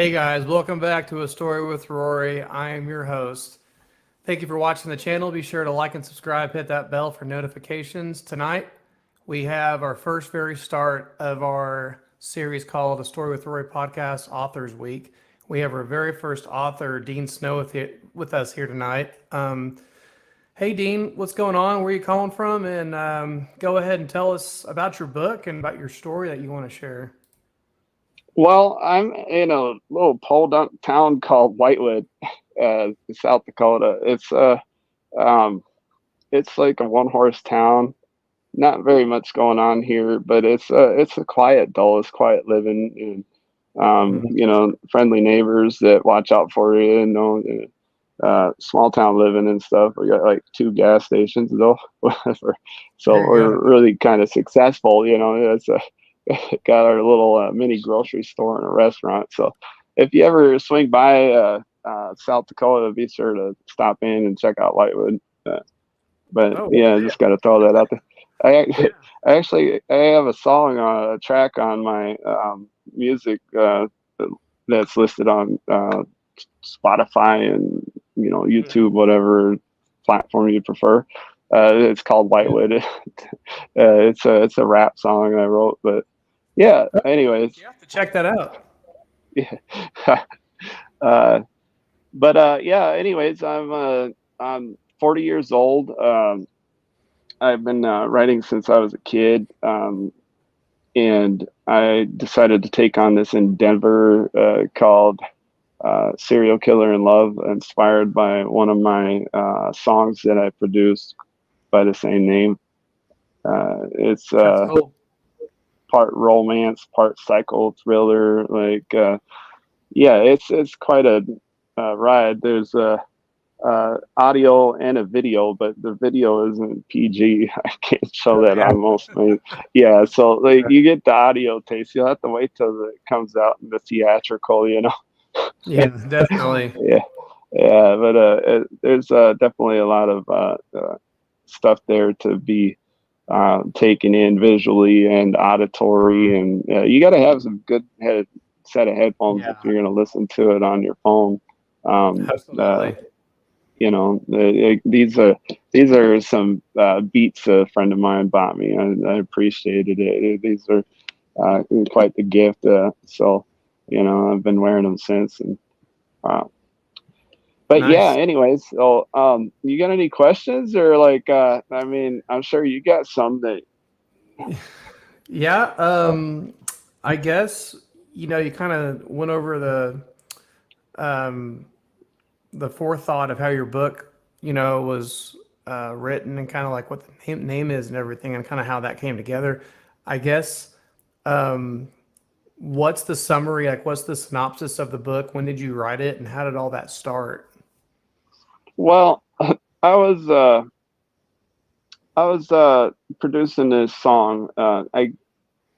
Hey guys, welcome back to A Story with Rory. I am your host. Thank you for watching the channel. Be sure to like and subscribe, hit that bell for notifications. Tonight, we have our first very start of our series called A Story with Rory Podcast Authors Week. We have our very first author, Dean Snow, with us here tonight. Hey Dean, what's going on? Where are you calling from? And go ahead and tell us about your book and about your story that you want to share. Well, I'm in a little podunk town called Whitewood, South Dakota. Um, it's like a one horse town. Not very much going on here, but it's a quiet, dull, it's quiet living, and friendly neighbors that watch out for you. Small town living and stuff. We got like two gas stations though, so There you we're go. really kind of successful. It's a got our little mini grocery store and a restaurant. So if you ever swing by South Dakota, be sure to stop in and check out Whitewood. But Oh, yeah, I just got to throw that out there. I, yeah. I have a song, a track on my music that's listed on Spotify and YouTube, whatever platform you prefer. It's called Whitewood. It's a rap song I wrote, but yeah. Anyways, You have to check that out. yeah. uh, but yeah. Anyways, I'm 40 years old. I've been writing since I was a kid, and I decided to take on this endeavor called "Serial Killer in Love," inspired by one of my songs that I produced by the same name. It's That's cool. part romance, part psycho thriller. Yeah, it's quite a ride. There's a audio and a video, but the video isn't PG. I can't show that Yeah, on most things. Yeah, so like you get the audio taste. You'll have to wait till it comes out in the theatrical. yeah, definitely. Yeah, yeah, but there's definitely a lot of stuff there to be taken in visually and auditory, and you got to have some good set of headphones if Yeah, you're going to listen to it on your phone. Um, uh, absolutely. these are some beats a friend of mine bought me. I appreciated it. These are quite the gift. So I've been wearing them since. And uh, but yeah, Nice. anyways, so you got any questions or I mean, I'm sure you got some that. Yeah, I guess you kind of went over um, the forethought of how your book, was written and kind of like what the name is and everything, and kind of how that came together. I guess. Um, what's the summary? Like, what's the synopsis of the book? When did you write it, and how did all that start? Well, I was uh, I was producing this song. I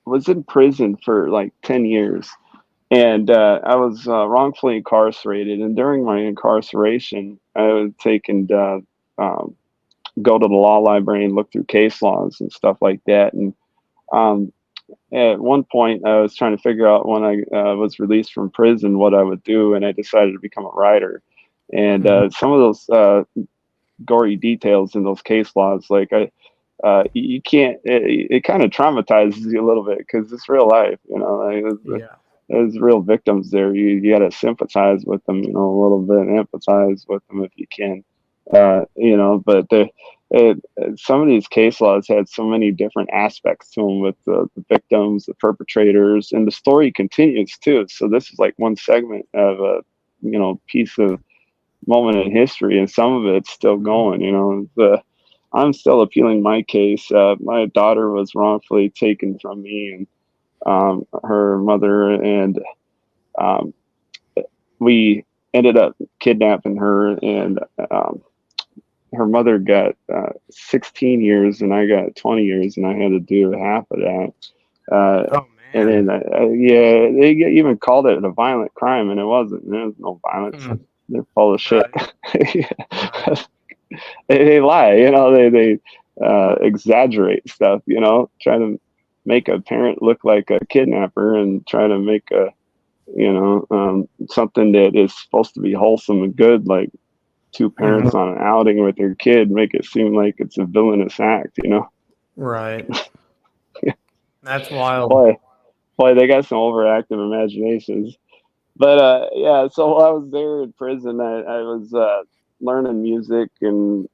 was in prison for like 10 years, and I was wrongfully incarcerated. And during my incarceration, I would take and um, go to the law library and look through case laws and stuff like that. And um, at one point, I was trying to figure out when I was released from prison what I would do, and I decided to become a writer. And Mhm. some of those gory details in those case laws, you can't. It kind of traumatizes you a little bit because it's real life. Yeah. There's real victims there. You got to sympathize with them, a little bit, empathize with them if you can. But some of these case laws had so many different aspects to them with the victims, the perpetrators, and the story continues too. So this is like one segment of a piece of moment in history, and some of it's still going. I'm still appealing my case. My daughter was wrongfully taken from me and her mother, and um, we ended up kidnapping her, and her mother got 16 years, and I got 20 years, and I had to do half of that. Uh, Oh and man. then, yeah, they even called it a violent crime, and it wasn't. There was no violence. Hmm. They're full of shit. Right. Right. They lie, they exaggerate stuff, try to make a parent look like a kidnapper and try to make something that is supposed to be wholesome and good, like two parents Mhm. on an outing with their kid, make it seem like it's a villainous act. Right. That's wild. Boy, boy, they got some overactive imaginations. But yeah, so while I was there in prison, I was learning music and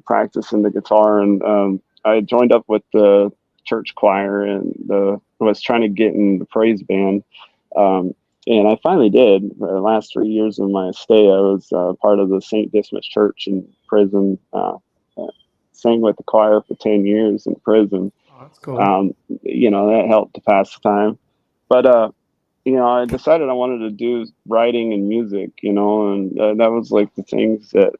practicing the guitar, and I joined up with the church choir and was trying to get in the praise band. Um, and I finally did. For the last 3 years of my stay, I was part of the St. Dismas Church in prison. Sang with the choir for 10 years in prison. Oh, that's cool. Um, that helped to pass the time. But I decided I wanted to do writing and music, and that was like the things that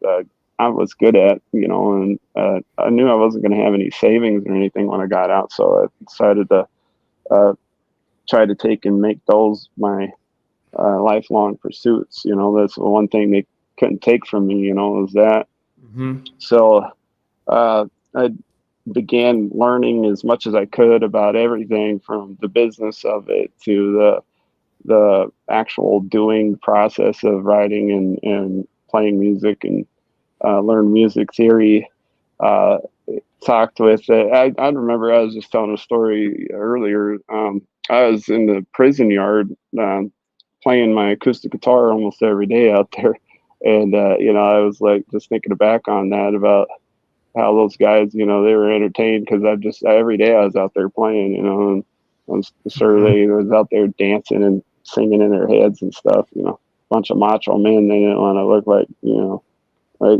I was good at, and I knew I wasn't going to have any savings or anything when I got out. So I decided to uh, try to take and make those my lifelong pursuits. That's the one thing they couldn't take from me, was that. Hmm. So I began learning as much as I could about everything from the business of it to the actual doing process of writing and playing music, and learn music theory. Uh, Talked with I remember I was just telling a story earlier. I was in the prison yard playing my acoustic guitar almost every day out there, and I was like just thinking back on that about how those guys, they were entertained because every day I was out there playing, and I was sure Hmm. they was out there dancing and singing in their heads and stuff, bunch of macho men. They didn't want to look like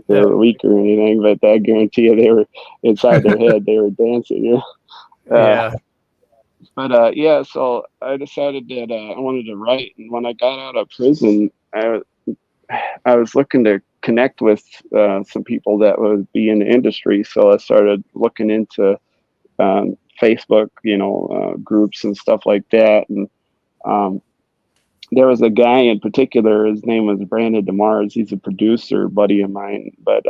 they were weak or anything, but I guarantee you they were inside their head, they were dancing. Yeah. But yeah, so I decided that I wanted to write, and when I got out of prison, I was looking to connect with some people that would be in the industry. So I started looking into Facebook, groups and stuff like that. And um, there was a guy in particular. His name was Brandon DeMars. He's a producer buddy of mine, but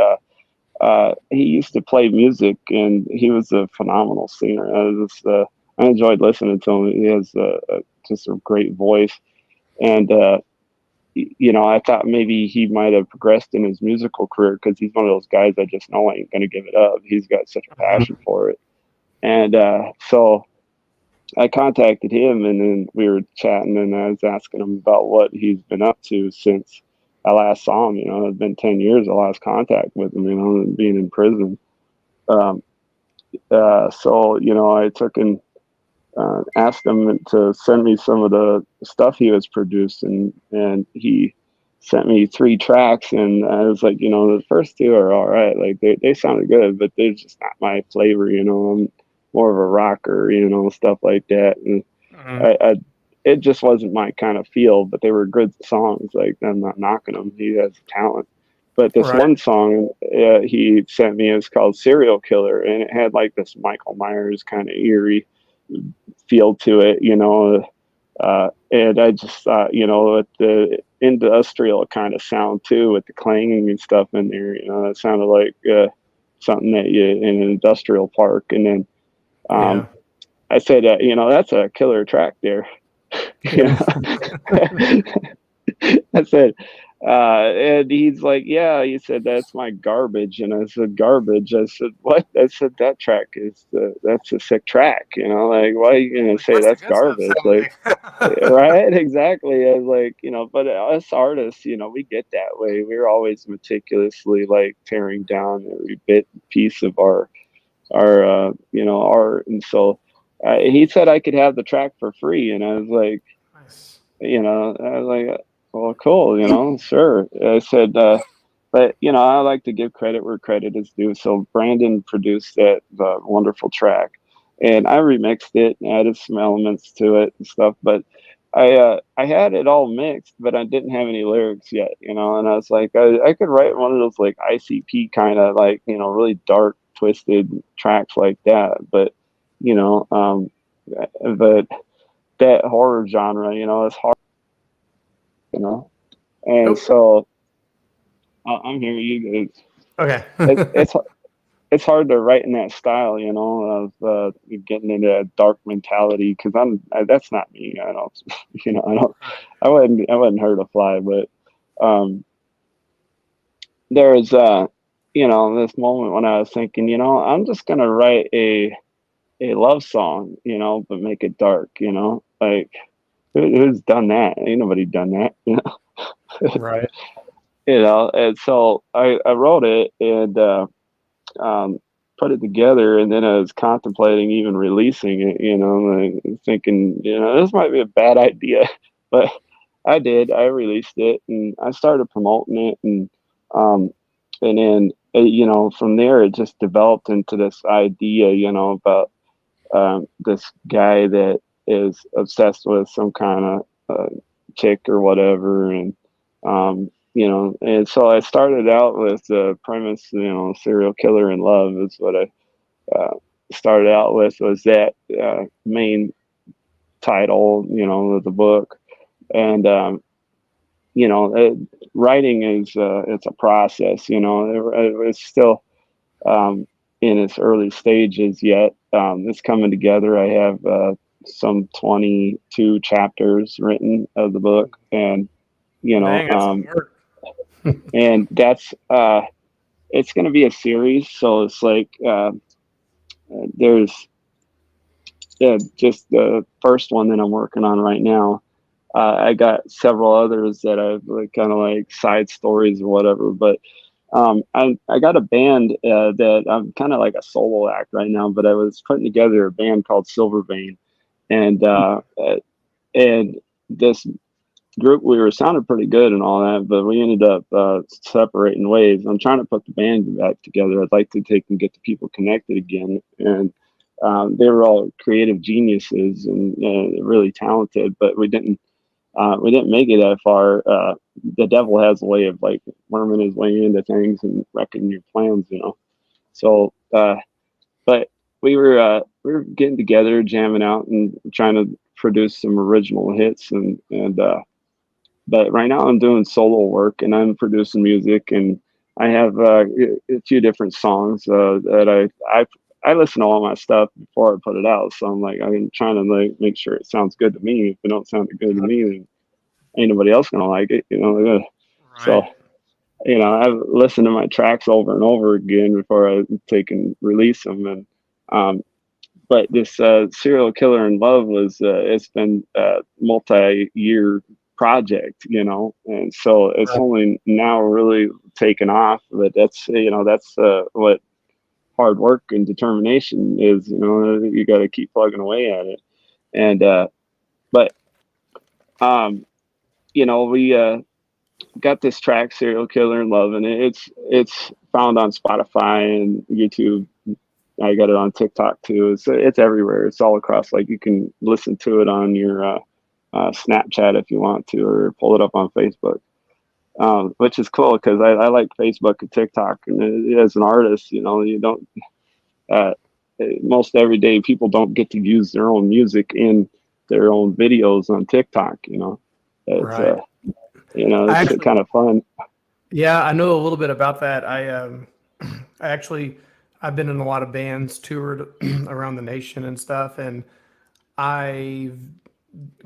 he used to play music, and he was a phenomenal singer. I enjoyed listening to him. He has just a great voice, and I thought maybe he might have progressed in his musical career because he's one of those guys I just know ain't going to give it up. He's got such a passion Hmm. for it. And so I contacted him, and then we were chatting, and I was asking him about what he's been up to since I last saw him. It's been 10 years I lost contact with him, being in prison. Um, so, I took and asked him to send me some of the stuff he was producing, and he sent me 3 tracks. And I was like, the first two are all right, like they sounded good, but they're just not my flavor. I'm more of a rocker, stuff like that. And Hmm. I it just wasn't my kind of feel, but they were good songs. Like, I'm not knocking him, he has talent. But this Right. one song he sent me is called Serial Killer, and it had like this Michael Myers kind of eerie feel to it, and I just thought, with the industrial kind of sound too, with the clanging and stuff in there, it sounded like something that you in an industrial park. And then Yeah. I said, that's a killer track there. You Yeah. know? I said, and he's like, yeah. He said, that's my garbage. And I said, garbage. I said, what? I said, that track that's a sick track. Like, why are you gonna Like, say what's the that's good stuff garbage? Like, sounding? right? Exactly. I was like, but us artists, we get that way. We're always meticulously like tearing down every bit and piece of our art. And so he said I could have the track for free, and I was like, Nice. well, cool, sure. I said, but I like to give credit where credit is due. So Brandon produced that wonderful track, and I remixed it and added some elements to it and stuff. But I had it all mixed, but I didn't have any lyrics yet, And I was like, I could write one of those like ICP kind of like really dark, twisted tracks like that, but you know, um, but that horror genre, it's hard, you know. And Oh, so I'm here. You guys, okay. it, it's it's hard to write in that style, you know, of getting into a dark mentality, because that's not me. I don't, you know, I wouldn't hurt a fly. But um, there was, you know, this moment when I was thinking, you know, I'm just gonna write a love song, you know, but make it dark, you know, like who's done that? Ain't nobody done that, you know. Right. You know, and so I wrote it, and um, put it together, and then I was contemplating even releasing it, you know, like thinking, you know, this might be a bad idea, but I did. I released it, and I started promoting it, um, and then you know, from there it just developed into this idea, you know, about this guy that is obsessed with some kind of chick or whatever, and you know, and so I started out with the premise, you know, serial killer in love is what I started out with, was that main title, you know, of the book. And you know, writing is it's a process, you know. It's still in its early stages yet. It's coming together. I have some 22 chapters written of the book, and you know, Dang, that's some work. and that's it's going to be a series. So it's like there's just the first one that I'm working on right now. I got several others that I've like, kind of like side stories or whatever, but I got a band that I'm kind of like a solo act right now, but I was putting together a band called Silvervein, and and this group, we were sounded pretty good and all that, but we ended up separating ways. I'm trying to put the band back together. I'd like to take and get the people connected again, and they were all creative geniuses and really talented, but we didn't make it that far. The devil has a way of like worming his way into things and wrecking your plans, you know. So, but we were getting together, jamming out, and trying to produce some original hits, and but right now I'm doing solo work, and I'm producing music, and I have a few different songs that I listen to all my stuff before I put it out. So I'm like, I'm trying to like make sure it sounds good to me. If it don't sound good to me, then ain't nobody else gonna like it, you know. So, Right. you know, I've listened to my tracks over and over again before I take and release them. And um, but this serial killer in love was it's been a multi-year project, you know, and so it's Right. only now really taken off. But that's, you know, that's what hard work and determination is. You know, you got to keep plugging away at it. And but um, you know, we got this track serial killer in love, and it's found on Spotify and YouTube. I got it on TikTok too. It's everywhere. It's all across. Like you can listen to it on your Snapchat if you want to, or pull it up on Facebook, which is cool because I like Facebook and TikTok. And as an artist, you know, you don't uh, most everyday people don't get to use their own music in their own videos on TikTok. You know, it's Right. you know, I it's actually, kind of fun. yeah, I know a little bit about that. I actually, I've been in a lot of bands, toured around the nation and stuff, and I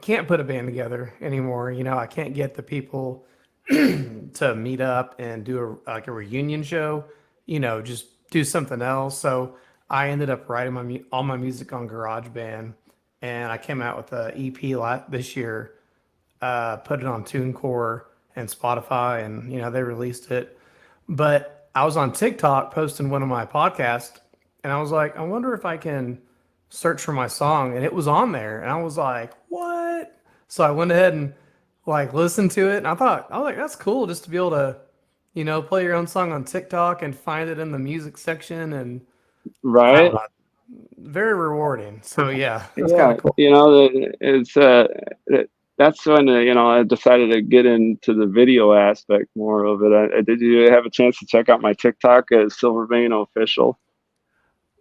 can't put a band together anymore. You know, I can't get the people to meet up and do like a reunion show. You know, just do something else. So I ended up writing all my music on GarageBand, and I came out with a EP this year. Put it on TuneCore and Spotify, and you know they released it. But I was on TikTok posting one of my podcasts, and I was like, I wonder if I can search for my song, and it was on there, and I was like, what? So I went ahead and like listened to it, and I was like, that's cool, just to be able to, you know, play your own song on TikTok and find it in the music section, and I don't Right. know, very rewarding. So yeah, that's kind Yeah, of cool. you know, it's that's when you know, I decided to get into the video aspect more of it. Did you have a chance to check out my TikTok as Silvervein Official?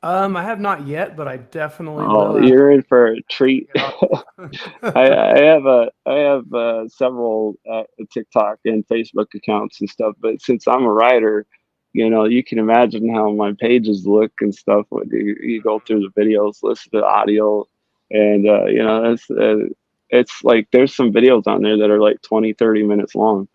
I have not yet, but I definitely Oh, will after you're in for a we treat. get off. I have several TikTok and Facebook accounts and stuff, but since I'm a writer, you can imagine how my pages look and stuff when you go through the videos, listen to the audio, and it's like there's some videos on there that are like 20, 30 minutes long.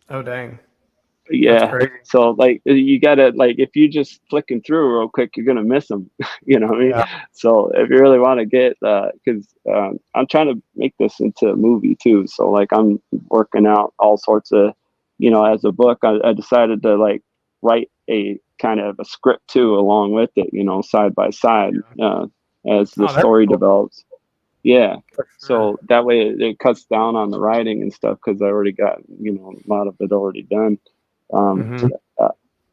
Oh, dang. That's Yeah. crazy. So like you gotta like if you just flicking through real quick, you're gonna miss them. You know what I mean? Yeah. So if you really want to get, because I'm trying to make this into a movie too. So like I'm working out all sorts of, as a book. I decided to like write a kind of a script too along with it. Side by side as the Oh, that's story cool. develops. Yeah. For sure. So that way it cuts down on the writing and stuff because I already got a lot of it already done. Um, Hmm. uh,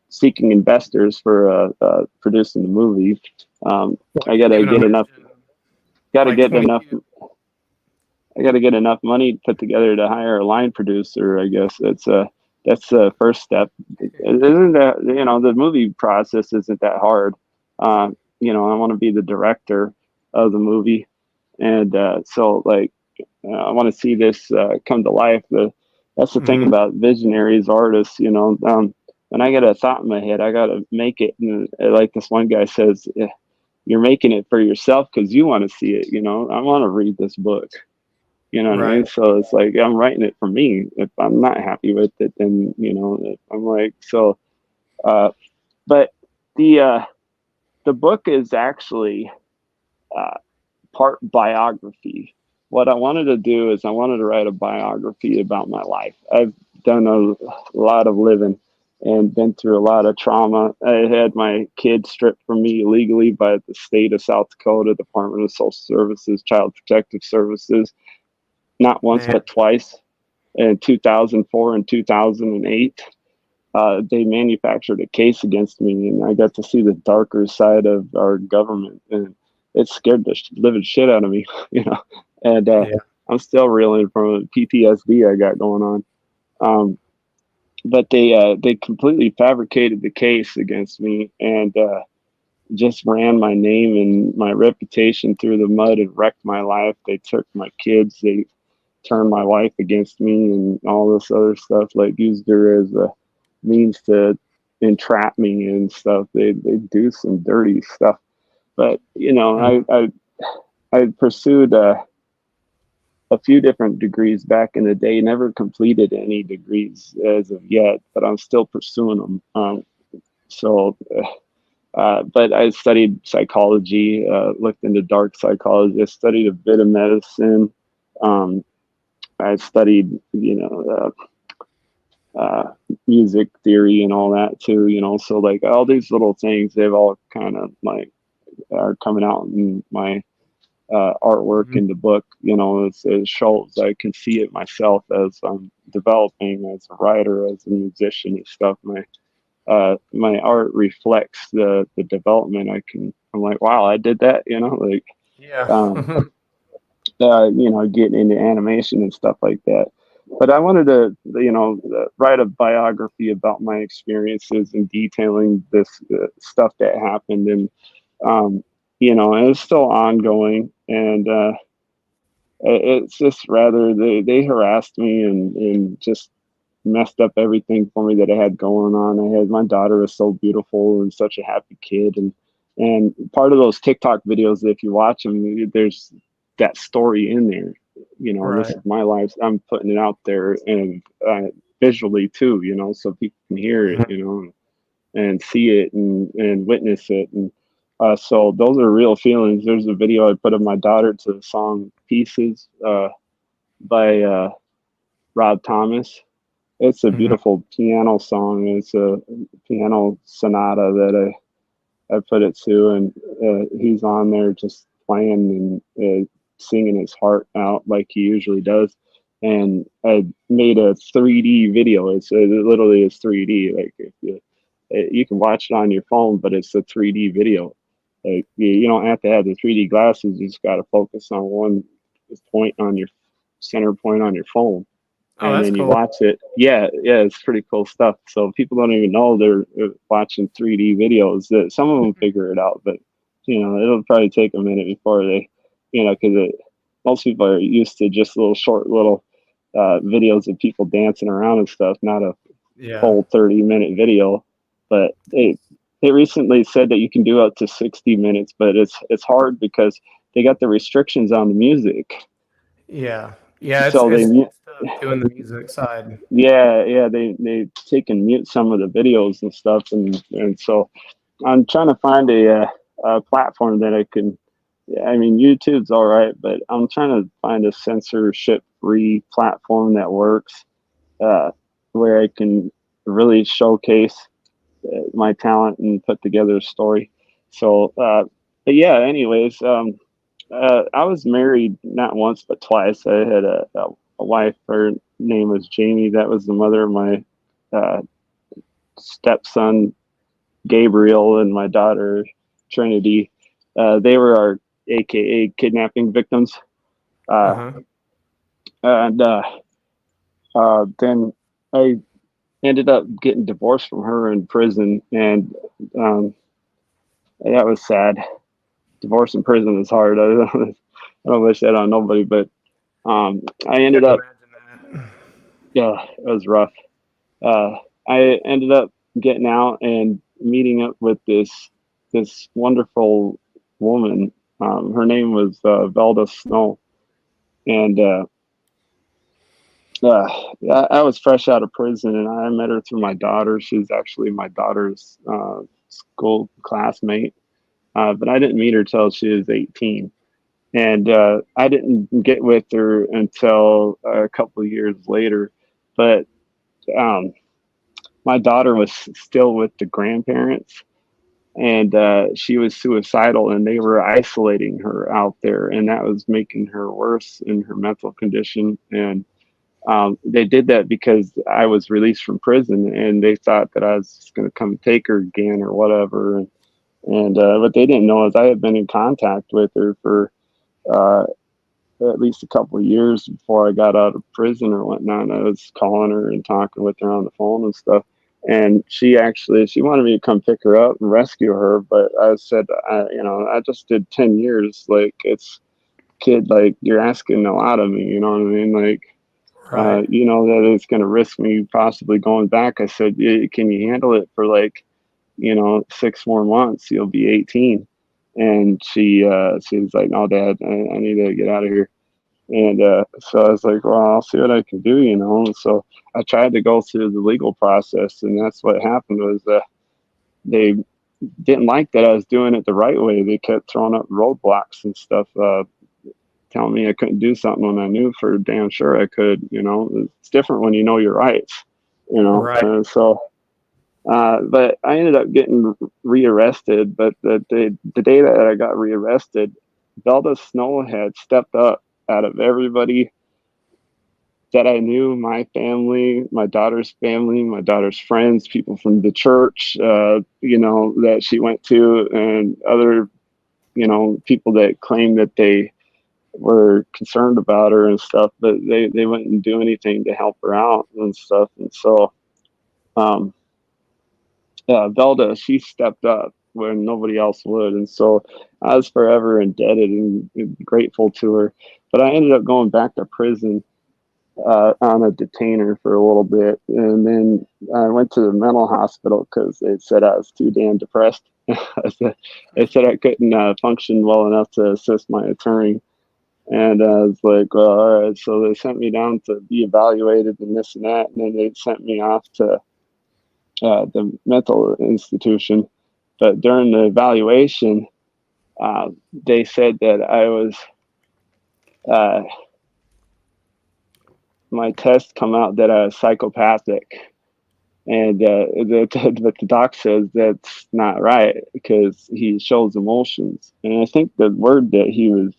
Seeking investors for producing the movie. Well, I I can't gotta even get enough. imagine Gotta like get enough. 22. I gotta get enough money put together to hire a line producer. I guess that's the first step. It isn't that the movie process isn't that hard. I want to be the director of the movie, and so like I want to see this come to life. That's the thing Hmm. about visionaries, artists. When I get a thought in my head, I gotta make it. And like this one guy says, you're making it for yourself because you want to see it. I want to read this book. You know what I Right. mean? So it's like I'm writing it for me. If I'm not happy with it, then I'm like so. Uh, but the uh, the book is actually uh, part biography. What I wanted to do is I wanted to write a biography about my life. I've done a lot of living and been through a lot of trauma. I had my kids stripped from me illegally by the state of South Dakota Department of Social Services, Child Protective Services, not once Man. but twice in 2004 and 2008. They manufactured a case against me, and I got to see the darker side of our government, and it scared the living shit out of me, And Yeah. I'm still reeling from PTSD I got going on. Um, but they completely fabricated the case against me, and just ran my name and my reputation through the mud and wrecked my life. They took my kids. They turned my wife against me and all this other stuff. Like used her as a means to entrap me and stuff. They do some dirty stuff. But Mhm. I pursued a few different degrees back in the day. Never completed any degrees as of yet, but I'm still pursuing them. So. But I studied psychology, looked into dark psychology. I studied a bit of medicine. Um, I studied, music theory and all that too. So like all these little things, they've all kind of like are coming out in my artwork Mhm. in the book. It shows I can see it myself as I'm developing as a writer, as a musician and stuff. My art reflects the development. I'm like, wow, I did that. Like Yeah. um, getting into animation and stuff like that. But I wanted to, write a biography about my experiences and detailing this stuff that happened, and um, and it's still ongoing. And it's just rather they harassed me and just messed up everything for me that I had going on. I had my daughter was so beautiful and such a happy kid, and part of those TikTok videos, if you watch them, there's that story in there. This Right. is my life. I'm putting it out there and visually too. So people can hear it. Mhm. And see it and witness it. And so those are real feelings. There's a video I put of my daughter to the song "Pieces" by Rob Thomas. It's a Mhm. beautiful piano song. It's a piano sonata that I put it to, and he's on there just playing and singing his heart out like he usually does. And I made a 3D video. It literally is 3D. Like if you can watch it on your phone, but it's a 3D video. Like you don't have to have the 3D glasses. You just got to focus on one point on your center point on your phone, Oh, and that's then you cool. watch it. Yeah, yeah, it's pretty cool stuff. So people don't even know they're watching 3D videos. That some of them figure it out, but it'll probably take a minute before they, because most people are used to just little short little videos of people dancing around and stuff, not a Yeah. full 30-minute video. but they recently said that you can do up to 60 minutes, but it's hard because they got the restrictions on the music. Yeah. Yeah, So it's tough doing the music side. yeah, they take and mute some of the videos and stuff, and so I'm trying to find a platform that I can. I mean, YouTube's all right, but I'm trying to find a censorship-free platform that works, uh, where I can really showcase my talent and put together a story. So, but yeah. Anyways, I was married not once but twice. I had a wife. Her name was Jamie. That was the mother of my uh, stepson Gabriel and my daughter Trinity. They were our AKA kidnapping victims. Uh, Uh-huh. and then I ended up getting divorced from her in prison, and um, that was sad. Divorce in prison is hard. I don't wish that on nobody, but I I ended can up, imagine that. yeah, it was rough. Uh, I ended up getting out and meeting up with this wonderful woman. Her name was Velda Snow, and I was fresh out of prison, and I met her through my daughter. She's actually my daughter's school classmate, but I didn't meet her till she was 18, and I didn't get with her until a couple of years later. But um, my daughter was still with the grandparents, and she was suicidal, and they were isolating her out there, and that was making her worse in her mental condition. And they did that because I was released from prison, and they thought that I was going to come take her again or whatever. And what they didn't know is I had been in contact with her for uh, at least a couple of years before I got out of prison or whatnot. I was calling her and talking with her on the phone and stuff. And she wanted me to come pick her up and rescue her, but I said, I just did 10 years. Like, it's kid, like, you're asking a lot of me, you know what I mean? Like, Right. that it's going to risk me possibly going back. I said, can you handle it for like, 6 more months? You'll be 18. And she was like, no, Dad, I need to get out of here. And so I was like, well, I'll see what I can do, And so I tried to go through the legal process, and that's what happened was they didn't like that I was doing it the right way. They kept throwing up roadblocks and stuff, telling me I couldn't do something when I knew for damn sure I could. It's different when you know your rights. Right. But I ended up getting rearrested. But the day that I got rearrested, Velda Snow had stepped up out of everybody that I knew, my family, my daughter's family, my daughter's friends, people from the church, that she went to, and other, people that claimed that they were concerned about her and stuff, but they wouldn't do anything to help her out and stuff. And so, um, Velda, she stepped up when nobody else would. And so I was forever indebted and grateful to her. But I ended up going back to prison on a detainer for a little bit. And then I went to the mental hospital because they said I was too damn depressed. They said I couldn't function well enough to assist my attorney. And I was like, well, all right. So they sent me down to be evaluated and this and that. And then they sent me off to the mental institution. But during the evaluation, they said that I was, uh, my test come out that I was psychopathic. And the doc says that's not right because he shows emotions. And I think the word that he was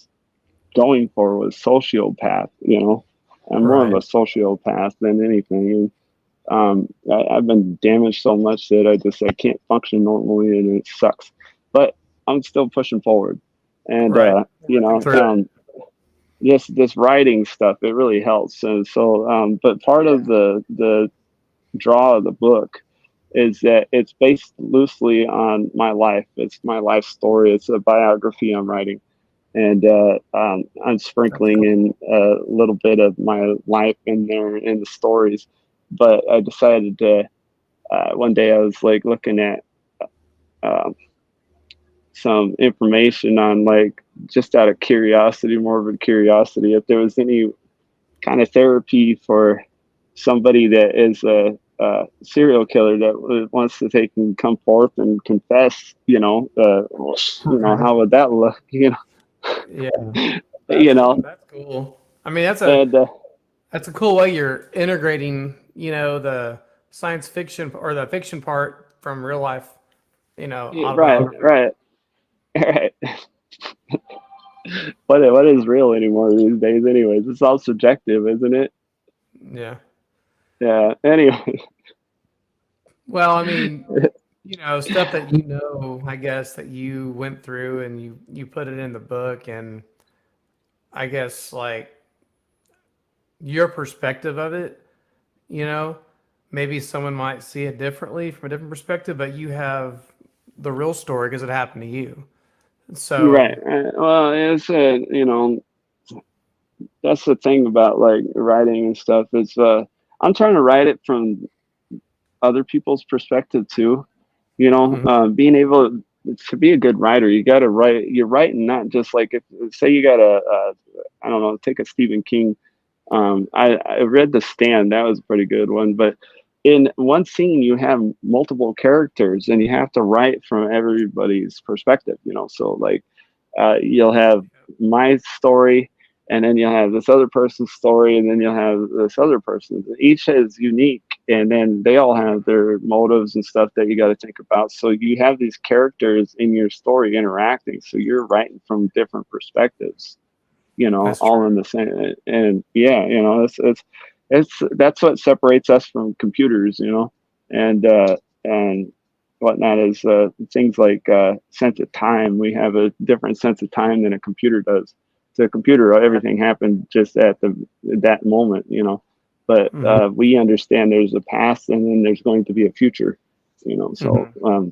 going for was sociopath. I'm more of a Right. sociopath than anything. I've been damaged so much that I can't function normally, and it sucks. But I'm still pushing forward, and Right. Working through it. this writing stuff, it really helps. And so, but part Yeah. of the draw of the book is that it's based loosely on my life. It's my life story. It's a biography I'm writing, and I'm That's sprinkling cool. in a little bit of my life in there in the stories. But I decided to one day I was like looking at um, some information on, like, just out of curiosity, morbid curiosity, if there was any kind of therapy for somebody that is a serial killer that wants to take and come forth and confess, Right. how would that look, Yeah, you know, that's cool. I mean, and that's a cool way you're integrating, the science fiction or the fiction part from real life, right, autobiography. right, right. What is real anymore these days? Anyways, it's all subjective, isn't it? Yeah. Yeah. Anyway, Well, I mean, stuff that I guess that you went through and you put it in the book, and I guess like your perspective of it, you know, maybe someone might see it differently from a different perspective, but you have the real story because it happened to you. right. So, Well, it's that's the thing about like writing and stuff. Is I'm trying to write it from other people's perspective too. mhm, Being able to be a good writer, you got to write. You're writing not just like, if say you got I don't know, take a Stephen King. I read The Stand. That was a pretty good one. But in one scene, you have multiple characters, and you have to write from everybody's perspective. So like, you'll have my story, and then you'll have this other person's story, and then you'll have this other person. Each is unique, and then they all have their motives and stuff that you got to think about. So you have these characters in your story interacting. So you're writing from different perspectives, that's all in true. the same. And yeah, it's that's what separates us from computers, and whatnot, is things like sense of time. We have a different sense of time than a computer does. To a computer, Right. everything happened just at that moment, but Hmm. we understand there's a past, and then there's going to be a future, so Hmm.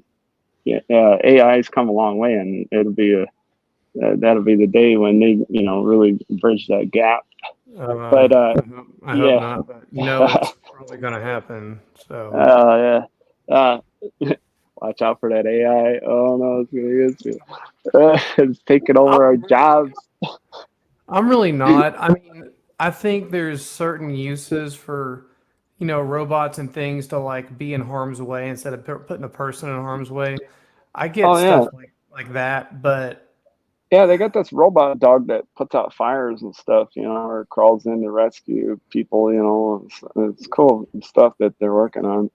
yeah, AI's come a long way, and that'll be the day when they, really bridge that gap. But I hope yeah, not, but it's probably going to happen. So, yeah, uh, watch out for that AI. Oh no, it's taking I'm over our really, jobs. I'm really not. I mean, I think there's certain uses for, robots and things to like be in harm's way instead of putting a person in harm's way. I get Oh yeah, stuff like that, but yeah. They got this robot dog that puts out fires and stuff, or crawls in to rescue people. It's cool stuff that they're working on.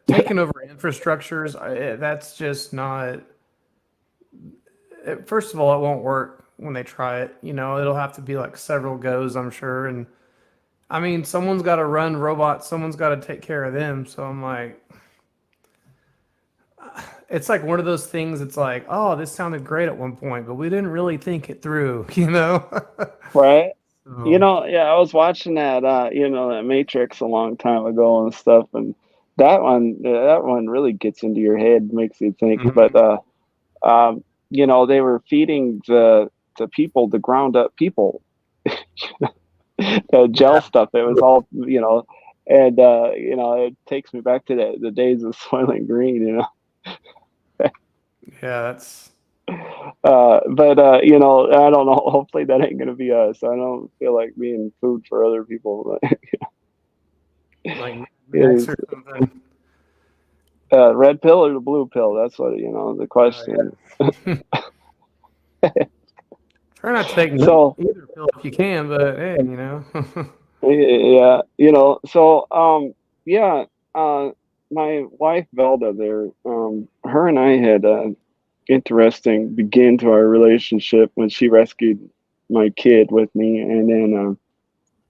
taking over infrastructures, that's just not. First of all, it won't work when they try it. It'll have to be like several goes, I'm sure. And I mean, someone's got to run robots, someone's got to take care of them. So I'm like, it's like one of those things. It's like, oh, this sounded great at one point, but we didn't really think it through, you know? Right. So, Yeah, I was watching that, that Matrix a long time ago and stuff, and that one really gets into your head, makes you think. But mhm. they were feeding the people, the ground up people, the gel Yeah, stuff. It was all, and it takes me back to the days of Soylent Green, yeah, that's but I don't know. Hopefully that ain't gonna be us. I don't feel like being food for other people. But like Mad Max is or something. red pill or the blue pill? That's what the question. Yeah. Try not to take So either pill if you can, but hey, yeah, so yeah, my wife Velda there, her and I had an interesting begin to our relationship when she rescued my kid with me, and then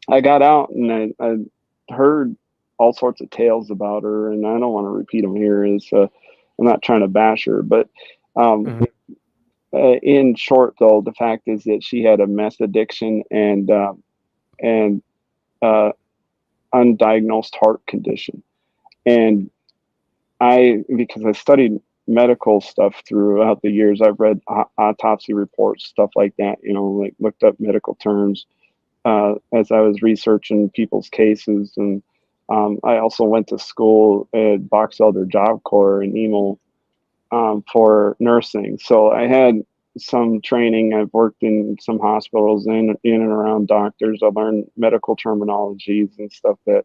I got out and I heard all sorts of tales about her, and I don't want to repeat them here. I'm not trying to bash her, but um, Mhm. in short, though, the fact is that she had a meth addiction and uh, undiagnosed heart condition. And because I studied medical stuff throughout the years, I've read autopsy reports, stuff like that. Like looked up medical terms as I was researching people's cases, and I also went to school at Box Elder Job Corps in Emo for nursing. So I had some training. I've worked in some hospitals in and around doctors. I learned medical terminologies and stuff that,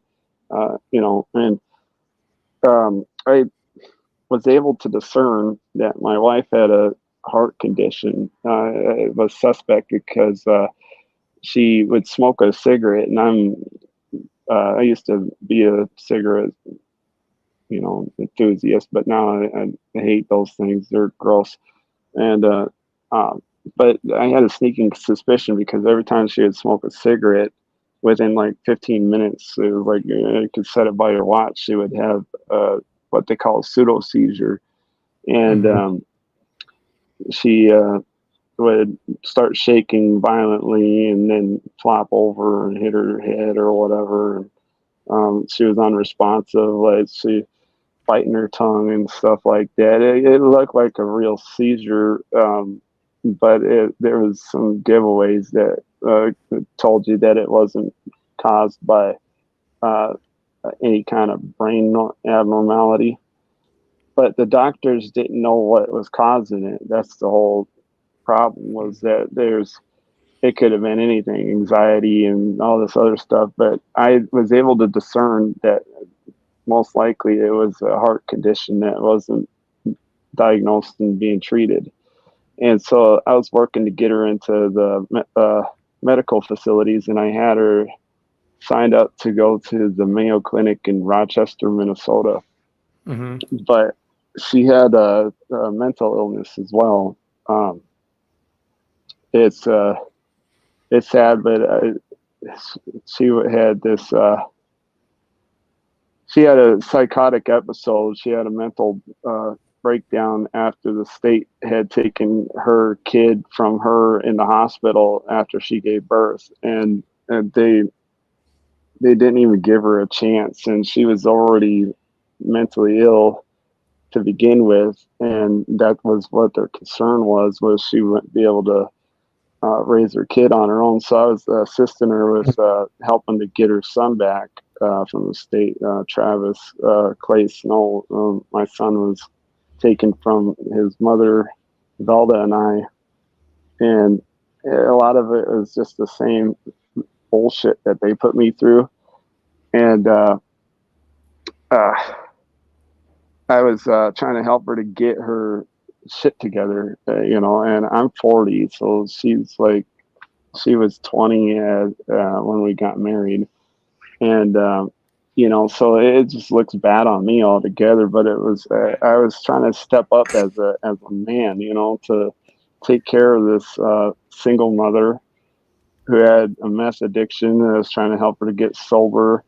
and I was able to discern that my wife had a heart condition. It was suspect because she would smoke a cigarette, and I used to be a cigarette, enthusiast, but now I hate those things. They're gross. And but I had a sneaking suspicion because every time she would smoke a cigarette, within like 15 minutes, it was like you could set it by your watch. She would have what they call a pseudo seizure, and she would start shaking violently and then flop over and hit her head or whatever. And, she was unresponsive, like she biting her tongue and stuff like that. It looked like a real seizure, but there was some giveaways that told you that it wasn't caused by uh, any kind of brain abnormality. But the doctors didn't know what was causing it. That's the whole problem, was that it could have been anything, anxiety and all this other stuff. But I was able to discern that most likely it was a heart condition that wasn't diagnosed and being treated. And so I was working to get her into the medical facilities, and I had her signed up to go to the Mayo Clinic in Rochester, Minnesota. But she had a mental illness as well. It's sad, but she had this. She had a psychotic episode. She had a mental breakdown after the state had taken her kid from her in the hospital after she gave birth, and they didn't even give her a chance, and she was already mentally ill to begin with, and that was what their concern was she wouldn't be able to raise her kid on her own. So I was assisting her with helping to get her son back from the state. Travis Clay Snow, my son, was taken from his mother, Velda, and I, and a lot of it was just the same bullshit that they put me through. And I was trying to help her to get her shit together, and I'm 40, so she's like, she was 20 when we got married. And, so it just looks bad on me altogether, but it was, I was trying to step up as a man, to take care of this single mother who had a meth addiction. I was trying to help her to get sober,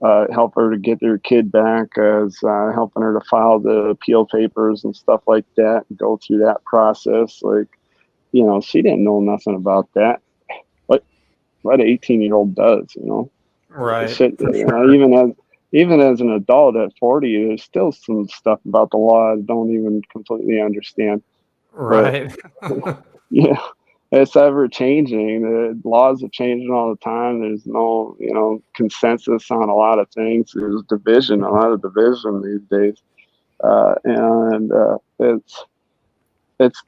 help her to get their kid back. I was helping her to file the appeal papers and stuff like that, and go through that process. Like, she didn't know nothing about that. What an 18-year-old does, Right. Shit, even as an adult at 40, there's still some stuff about the law I don't even completely understand. Right. But, yeah, it's ever changing. The laws are changing all the time. There's no, consensus on a lot of things. There's a lot of division these days, and it's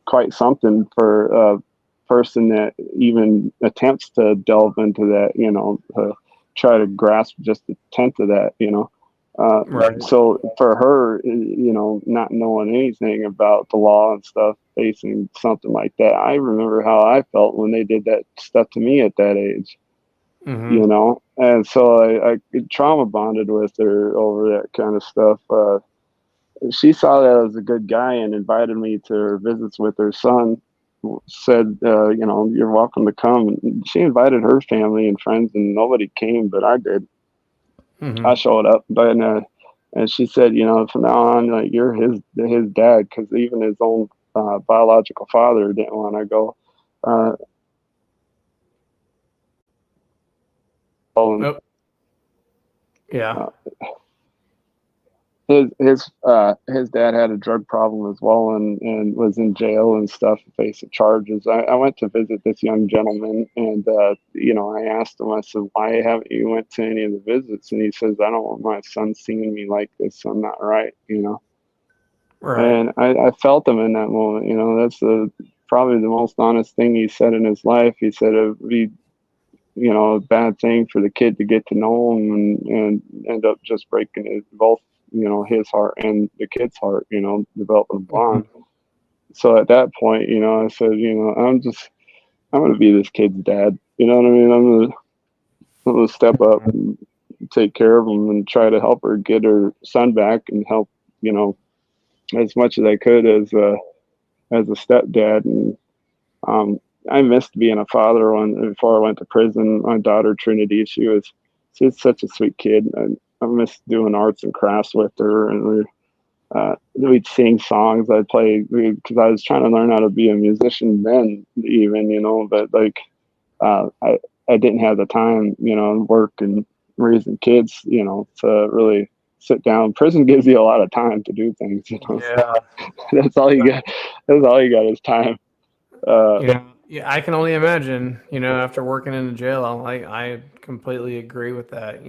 quite something for a person that even attempts to delve into that, to try to grasp just a tenth of that, Right. So for her, not knowing anything about the law and stuff, facing something like that, I remember how I felt when they did that stuff to me at that age, and so I trauma bonded with her over that kind of stuff. She saw that I was a good guy and invited me to her visits with her son. Said, you're welcome to come. And she invited her family and friends, and nobody came, but I did. I showed up, but and she said, from now on, like, you're his dad, because even his own biological father didn't want to go. Nope. Yeah. his dad had a drug problem as well, and was in jail and stuff, facing charges. I went to visit this young gentleman, and I asked him. I said, "Why haven't you went to any of the visits?" And he says, "I don't want my son seeing me like this. I'm not right." Right. And I felt him in that moment. That's probably the most honest thing he said in his life. He said it'd be a bad thing for the kid to get to know him and end up just breaking both, his heart and the kid's heart, developing a bond. Mhm. So at that point, I said, I'm going to be this kid's dad. You know what I mean? I'm going to step up and take care of him and try to help her get her son back and help, as much as I could as a stepdad. And um, I missed being a father before I went to prison. My daughter Trinity, she's such a sweet kid. I missed doing arts and crafts with her, and we'd sing songs. I'd play because I was trying to learn how to be a musician then, even but like I didn't have the time, work and raising kids, to really sit down. Prison gives you a lot of time to do things, so Yeah. that's all you got. That's all you got is time. Uh, Yeah, I can only imagine, after working in the jail, I completely agree with that,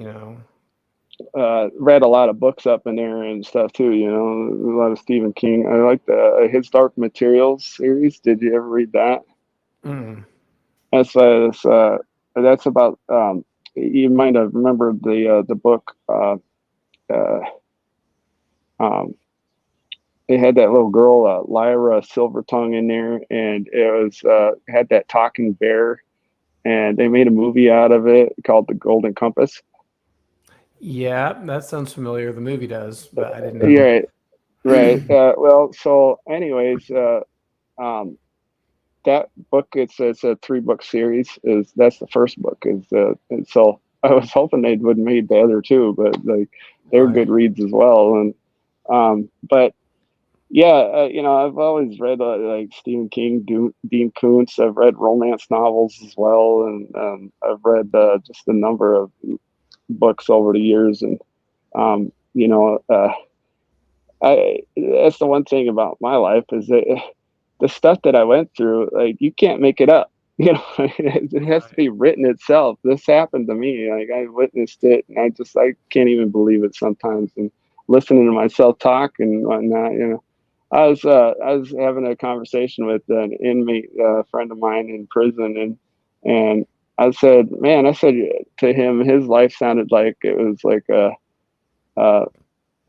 read a lot of books up in there and stuff too. A lot of Stephen King. I like his Dark Materials series. Did you ever read that? Mm. That's about. You might have remembered the book. Uh, um, they had that little girl, Lyra Silvertongue, in there, and it was had that talking bear, and they made a movie out of it called The Golden Compass. Yeah, that sounds familiar. The movie does, but I didn't know. Yeah, right. Well, so anyways, um, that book, it's a 3-book series. Is That's the first book. And so I was hoping they would made the other two, but like they're good Right. reads as well. And but yeah, I've always read like Stephen King, Dean Koontz. I've read romance novels as well, and I've read just a number of books over the years. And um, you know, uh, that's the one thing about my life is that the stuff that I went through, like you can't make it up. It has to Right. be written itself. This happened to me. Like I witnessed it, and I can't even believe it sometimes. And listening to myself talk and whatnot, I was having a conversation with an inmate, friend of mine in prison, and I said, man, I said to him, his life sounded like it was like a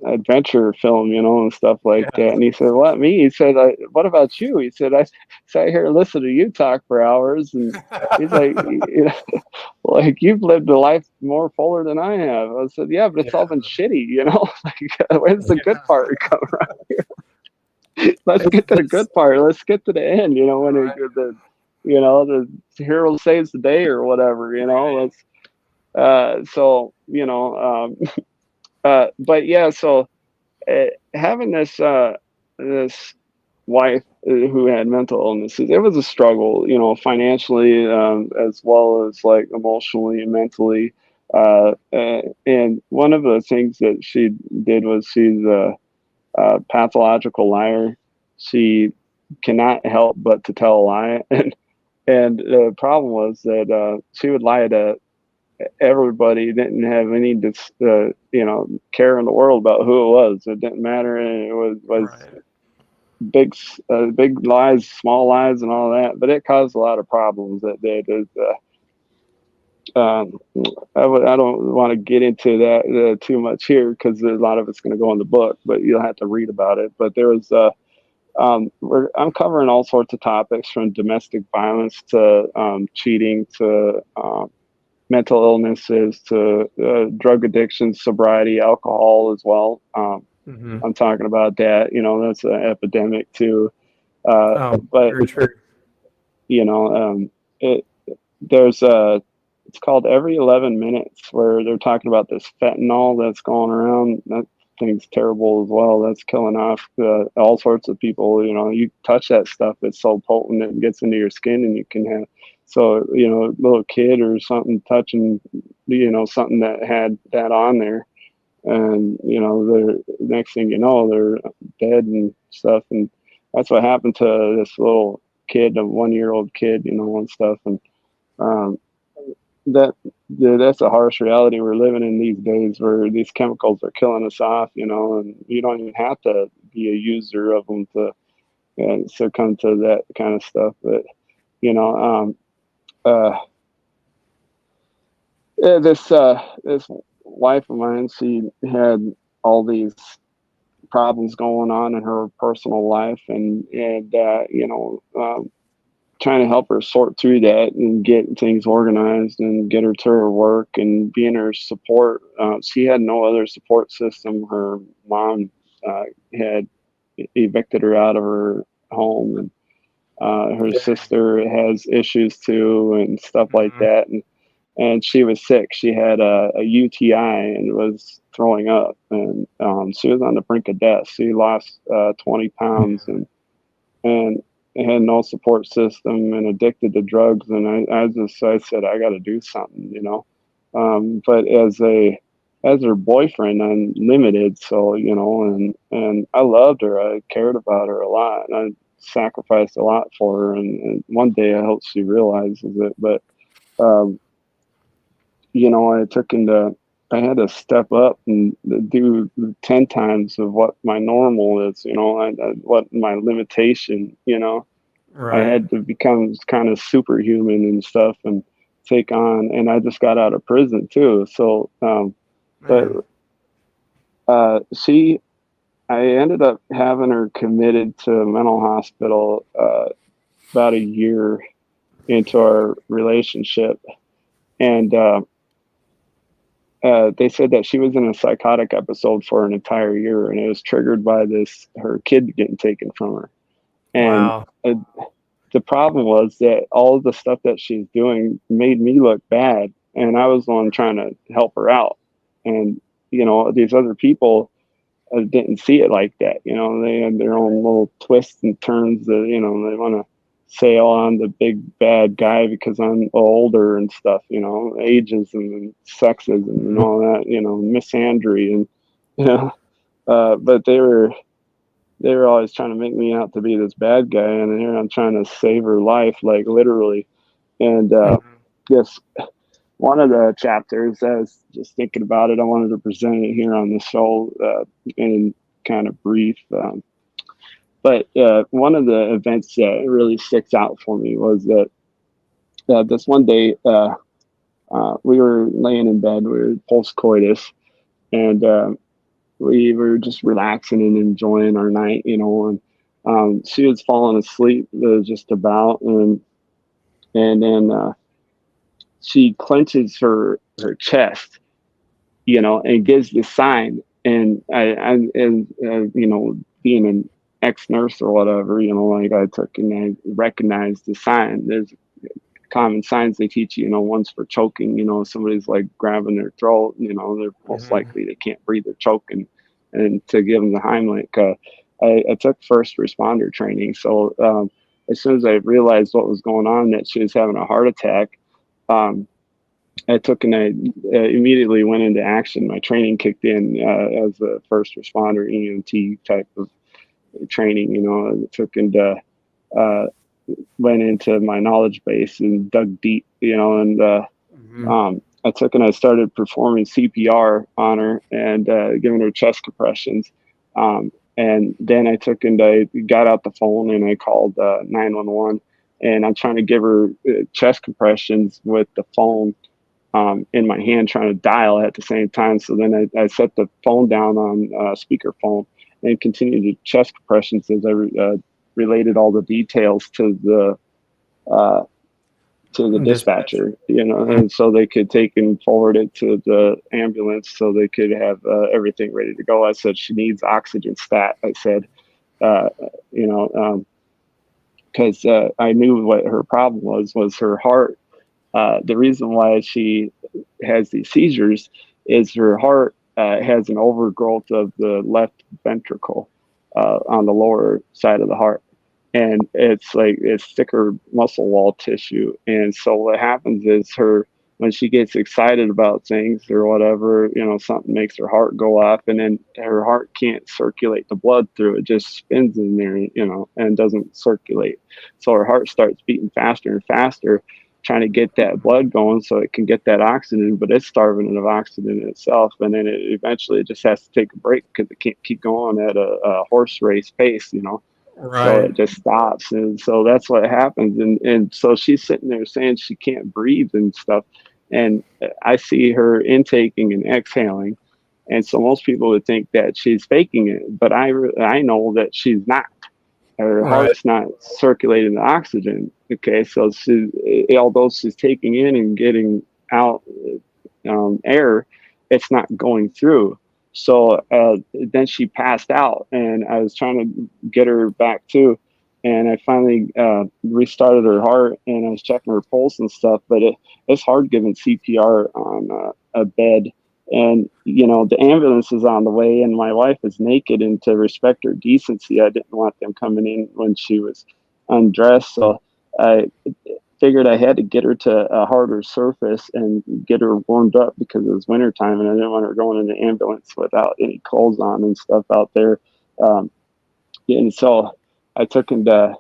adventure film, and stuff like Yeah. that. And he said, "What me?" He said, "What about you?" He said, "I sat here and listened to you talk for hours." And he's like, "Like you've lived a life more fuller than I have." I said, "Yeah, but it's all Yeah. been shitty. Like, where's the good Yeah. part come from? Let's It's get to the it's good part. Let's get to the end. When right. the hero saves the day or whatever. Right. Let's so but yeah, so having this wife who had mental illnesses, it was a struggle, financially, as well as like emotionally and mentally. And one of the things that she did was she's a pathological liar. She cannot help but to tell a lie, and the problem was that she would lie to everybody, didn't have any care in the world about who it was. It didn't matter, and it was Right. big lies, small lies, and all that. But it caused a lot of problems that day. Um, I don't want to get into that too much here because a lot of it's going to go in the book, but you'll have to read about it. But there was I'm covering all sorts of topics from domestic violence to cheating to mental illnesses to drug addiction, sobriety, alcohol as well. Hmm. I'm talking about that. That's an epidemic too. Uh, Oh, but very true. you know, it there's it's called Every 11 Minutes, where they're talking about this fentanyl that's going around. That thing's terrible as well. That's killing off all sorts of people. You touch that stuff, it's so potent it gets into your skin, and you can have a little kid or something touching something that had that on there. and they're next thing you know, they're dead and stuff. And that's what happened to this little kid, a 1 year old kid, and stuff. And um, that that's a harsh reality we're living in these days, where these chemicals are killing us off, and you don't even have to be a user of them to succumb to that kind of stuff. But you know, uh, yeah, this wife of mine, she had all these problems going on in her personal life, and trying to help her sort through that and get things organized and get her to her work and being her support. She had no other support system. Her mom had evicted her out of her home, and her sister has issues too and stuff like Mhm. that. And she was sick. She had a UTI and was throwing up, and she was on the brink of death. She lost 20 pounds, and had no support system and addicted to drugs. And I said, I got to do something. But as her boyfriend, I'm limited. So, and I loved her. I cared about her a lot. And I sacrificed a lot for her. And one day I hope she realizes it. But, um, I had to step up and do 10 times of what my normal is, what my limitation, I Right. had to become kind of superhuman and stuff and take on, and I just got out of prison too. So, but, Man. she, I ended up having her committed to a mental hospital, about a year into our relationship. And, they said that she was in a psychotic episode for an entire year, and it was triggered by her kid getting taken from her. And Wow. the problem was that all of the stuff that she's doing made me look bad, and I was the one trying to help her out. And these other people didn't see it like that. They had their own little twists and turns that they want to say, "Oh, I'm the big bad guy because I'm older and stuff." Ageism and sexism and Mhm. all that. Misandry and you know. But they were always trying to make me out to be this bad guy, and here I'm trying to save her life, like literally. And Mhm. yes, one of the chapters, I was just thinking about it. I wanted to present it here on the show in kind of brief. But one of the events that really sticks out for me was that this one day we were laying in bed, we were post coitus, and we were just relaxing and enjoying our night, and she was falling asleep just about, and then she clenches her chest, and gives the sign. And being an ex nurse or whatever, like I took and I recognized the sign. There's common signs they teach you, one's for choking, somebody's like grabbing their throat, they're most Mhm. likely they can't breathe or choke, and to give them the Heimlich. I took first responder training. So as soon as I realized what was going on, that she was having a heart attack, um, I took and I immediately went into action. My training kicked in as a first responder EMT type of training. I took and uh, went into my knowledge base and dug deep. And Mhm. I took and I started performing CPR on her and giving her chest compressions. And then I took and I got out the phone and I called 911. And I'm trying to give her chest compressions with the phone in my hand, trying to dial at the same time. So then I set the phone down on speakerphone and continued to chest compressions as I related all the details uh, to the Dispatcher. dispatcher, Mhm. and so they could take and forward it to the ambulance so they could have everything ready to go. I said she needs oxygen stat. I said, uh, you know, because I knew what her problem was her heart. The reason why she has these seizures is her heart has an overgrowth of the left ventricle on the lower side of the heart. And it's thicker muscle wall tissue. And so what happens is when she gets excited about things or whatever, something makes her heart go up, and then her heart can't circulate the blood through. It just spins in there, and doesn't circulate. So her heart starts beating faster and faster, trying to get that blood going so it can get that oxygen, but it's starving of oxygen itself. And then it eventually just has to take a break because it can't keep going at a horse race pace. So Right. it just stops. And so that's what happens. And so she's sitting there saying she can't breathe and stuff. And I see her intaking and exhaling. And so most people would think that she's faking it, but I know that she's not. Her Right. heart's not circulating the oxygen. Okay, so although she's taking in and getting out air, it's not going through. So then she passed out, and I was trying to get her back too. And I finally restarted her heart, and I was checking her pulse and stuff. But it's hard giving CPR on a bed. And the ambulance is on the way, and my wife is naked. And to respect her decency, I didn't want them coming in when she was undressed. So I figured I had to get her to a harder surface and get her warmed up because it was wintertime, and I didn't want her going in the ambulance without any clothes on and stuff out there. Um, and so I took him to,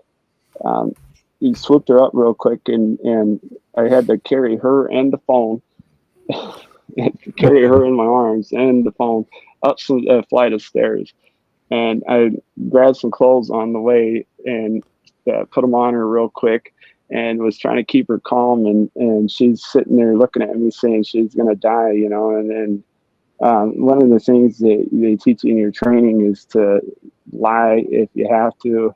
he swooped her up real quick, and I had to carry her and the phone, carry her in my arms and the phone up some flight of stairs. And I grabbed some clothes on the way and put them on her real quick, and was trying to keep her calm. And she's sitting there looking at me saying she's going to die, and then one of the things that they teach you in your training is to lie if you have to.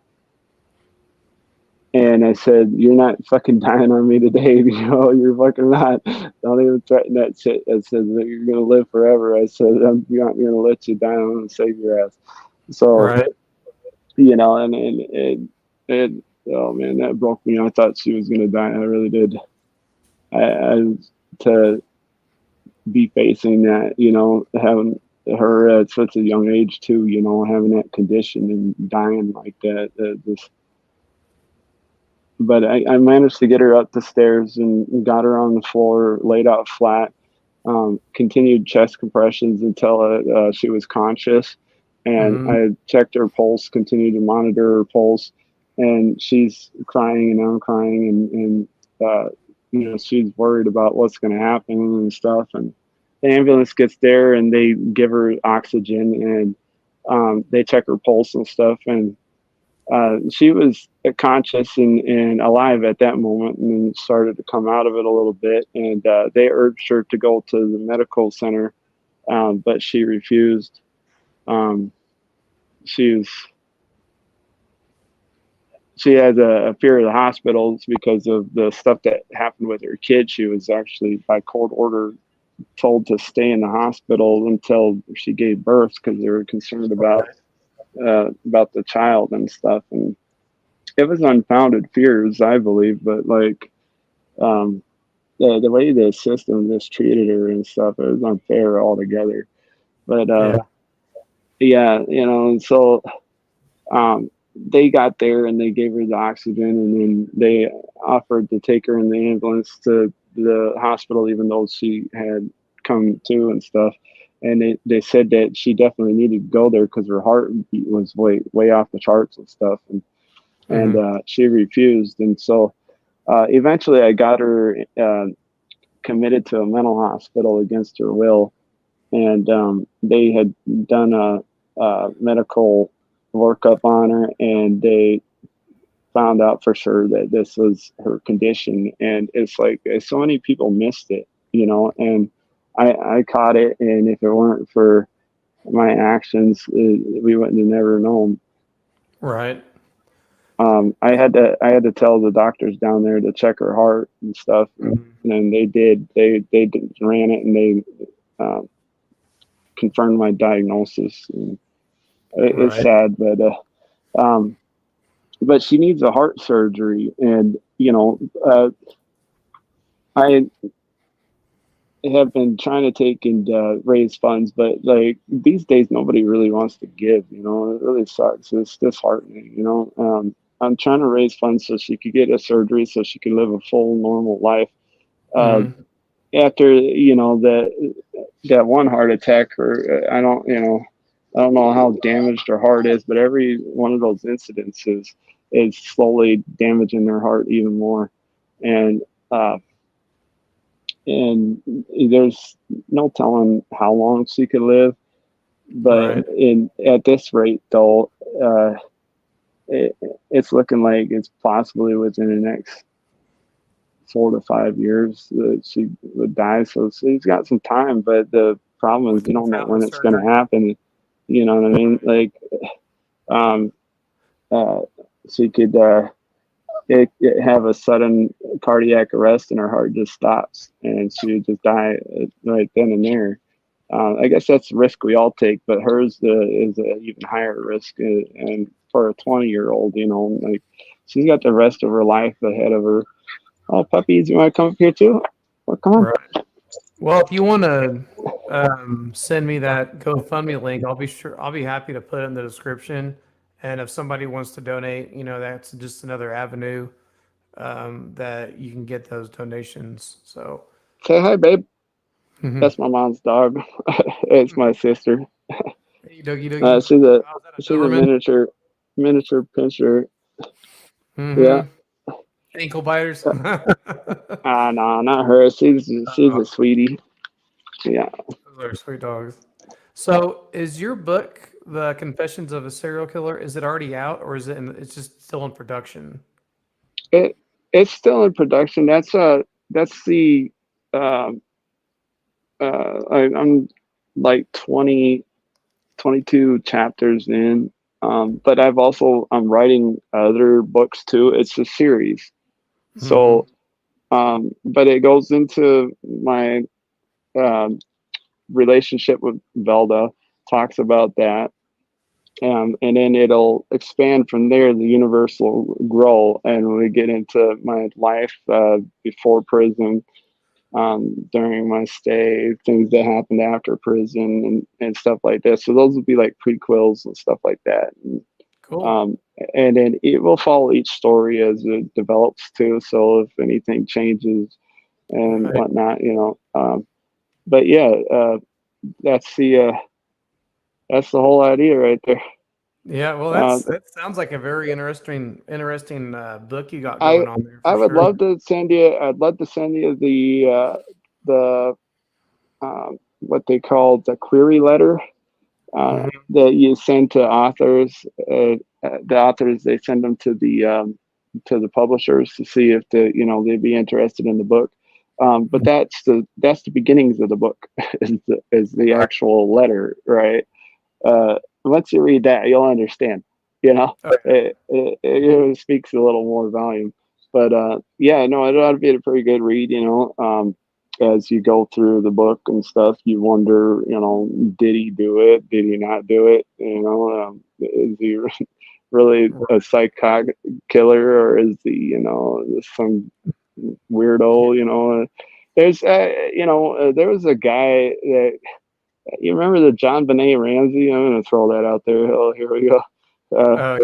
And I said, "You're not fucking dying on me today, you're fucking not. Don't even threaten that shit." I said, "You're going to live forever." I said, "I'm not going to let you die. I'm going to save your ass." So, Right. and oh man, that broke me. I thought she was gonna die. I really did. I to be facing that, having her at such a young age too, having that condition and dying like that. But I managed to get her up the stairs and got her on the floor, laid out flat. Continued chest compressions until she was conscious, and Mm-hmm. I checked her pulse, continued to monitor her pulse, and she's crying and I'm crying, and she's worried about what's going to happen and stuff. And the ambulance gets there and they give her oxygen, and they check her pulse and stuff, and she was conscious and alive at that moment, and then started to come out of it a little bit. And they urged her to go to the medical center, but she refused. Um, she was she has a fear of the hospitals because of the stuff that happened with her kid. She was actually by court order told to stay in the hospital until she gave birth because they were concerned about the child and stuff. And it was unfounded fears, I believe, but like um, the way the system mistreated her and stuff, it was unfair altogether. But Yeah. yeah, and so they got there and they gave her the oxygen, and then they offered to take her in the ambulance to the hospital, even though she had come to and stuff. And they said that she definitely needed to go there because her heartbeat was way off the charts and stuff. And Mm-hmm. she refused. And so eventually I got her committed to a mental hospital against her will. And they had done a medical workup on her, and they found out for sure that this was her condition. And it's like so many people missed it, and I caught it. And if it weren't for my actions, we wouldn't have never known. Right. I had to tell the doctors down there to check her heart and stuff, Mm-hmm. and they did. They ran it, and they um, confirmed my diagnosis. And it's Right. sad, um, but she needs a heart surgery, and I have been trying to take and raise funds, but like these days, nobody really wants to give. It really sucks. It's disheartening. I'm trying to raise funds so she could get a surgery, so she could live a full normal life. Uh, Mm-hmm. after that one heart attack, or I don't know how damaged their heart is, but every one of those incidents is slowly damaging their heart even more, and uh, and there's no telling how long she could live. But Right. in at this rate, though, uh, it, it's looking like it's possibly within the next 4 to 5 years that she would die. So she's got some time, but the problem is you don't know Without when it's going to surgery. happen. You know what I mean? Like, um, uh, she could have a sudden cardiac arrest and her heart just stops and she would just die right then and there. I guess that's the risk we all take, but hers is an even higher risk. And for a 20-year-old, like she's got the rest of her life ahead of her. Oh, puppies, you want to come up here too? Well, come on. Right. Well, if you want to send me that GoFundMe link, I'll be happy to put it in the description. And if somebody wants to donate, that's just another avenue that you can get those donations. So, Say hi, babe. mhm. That's my mom's dog. It's my sister. Dokie dokie. She's a How's that, a she's a Doberman? miniature pinscher. Yeah. Mm-hmm. Ankle biters. No, not her. She's a sweetie. Yeah. Those are sweet dogs. So, is your book, The Confessions of a Serial Killer, is it already out or it's just still in production? It it's still in production. That's the um I'm like 22 chapters in. But I'm writing other books too. It's a series. Mm-hmm. So but it goes into my um relationship with Velda, talks about that. And then it'll expand from there. The universe will grow, and we get into my life before prison, during my stay, things that happened after prison, and stuff like that. So those will be like prequels and stuff like that. Cool. Um, and then it will follow each story as it develops too. So if anything changes and Right. whatnot, but yeah, that's the uh, that's the whole idea right there. Yeah, well, Uh, that sounds like a very interesting book you got I going on there I for would sure. love to send you. I'd love to send you the what they call the query letter Hmm. that you send to authors. The authors, they send them to the publishers to see if they'd be interested in the book. But that's the beginnings of the book is the Right. actual letter, right? Once you read that, you'll understand. You know, Oh, it speaks a little more volume. But yeah, no, it ought to be a pretty good read. As you go through the book and stuff, you wonder, did he do it? Did he not do it? Is he really yeah. a psychotic killer, or is he, some Yeah. weirdo? There was a guy that you remember the John Benet Ramsey? I'm gonna throw that out there. Oh, here we go. Uh, Oh,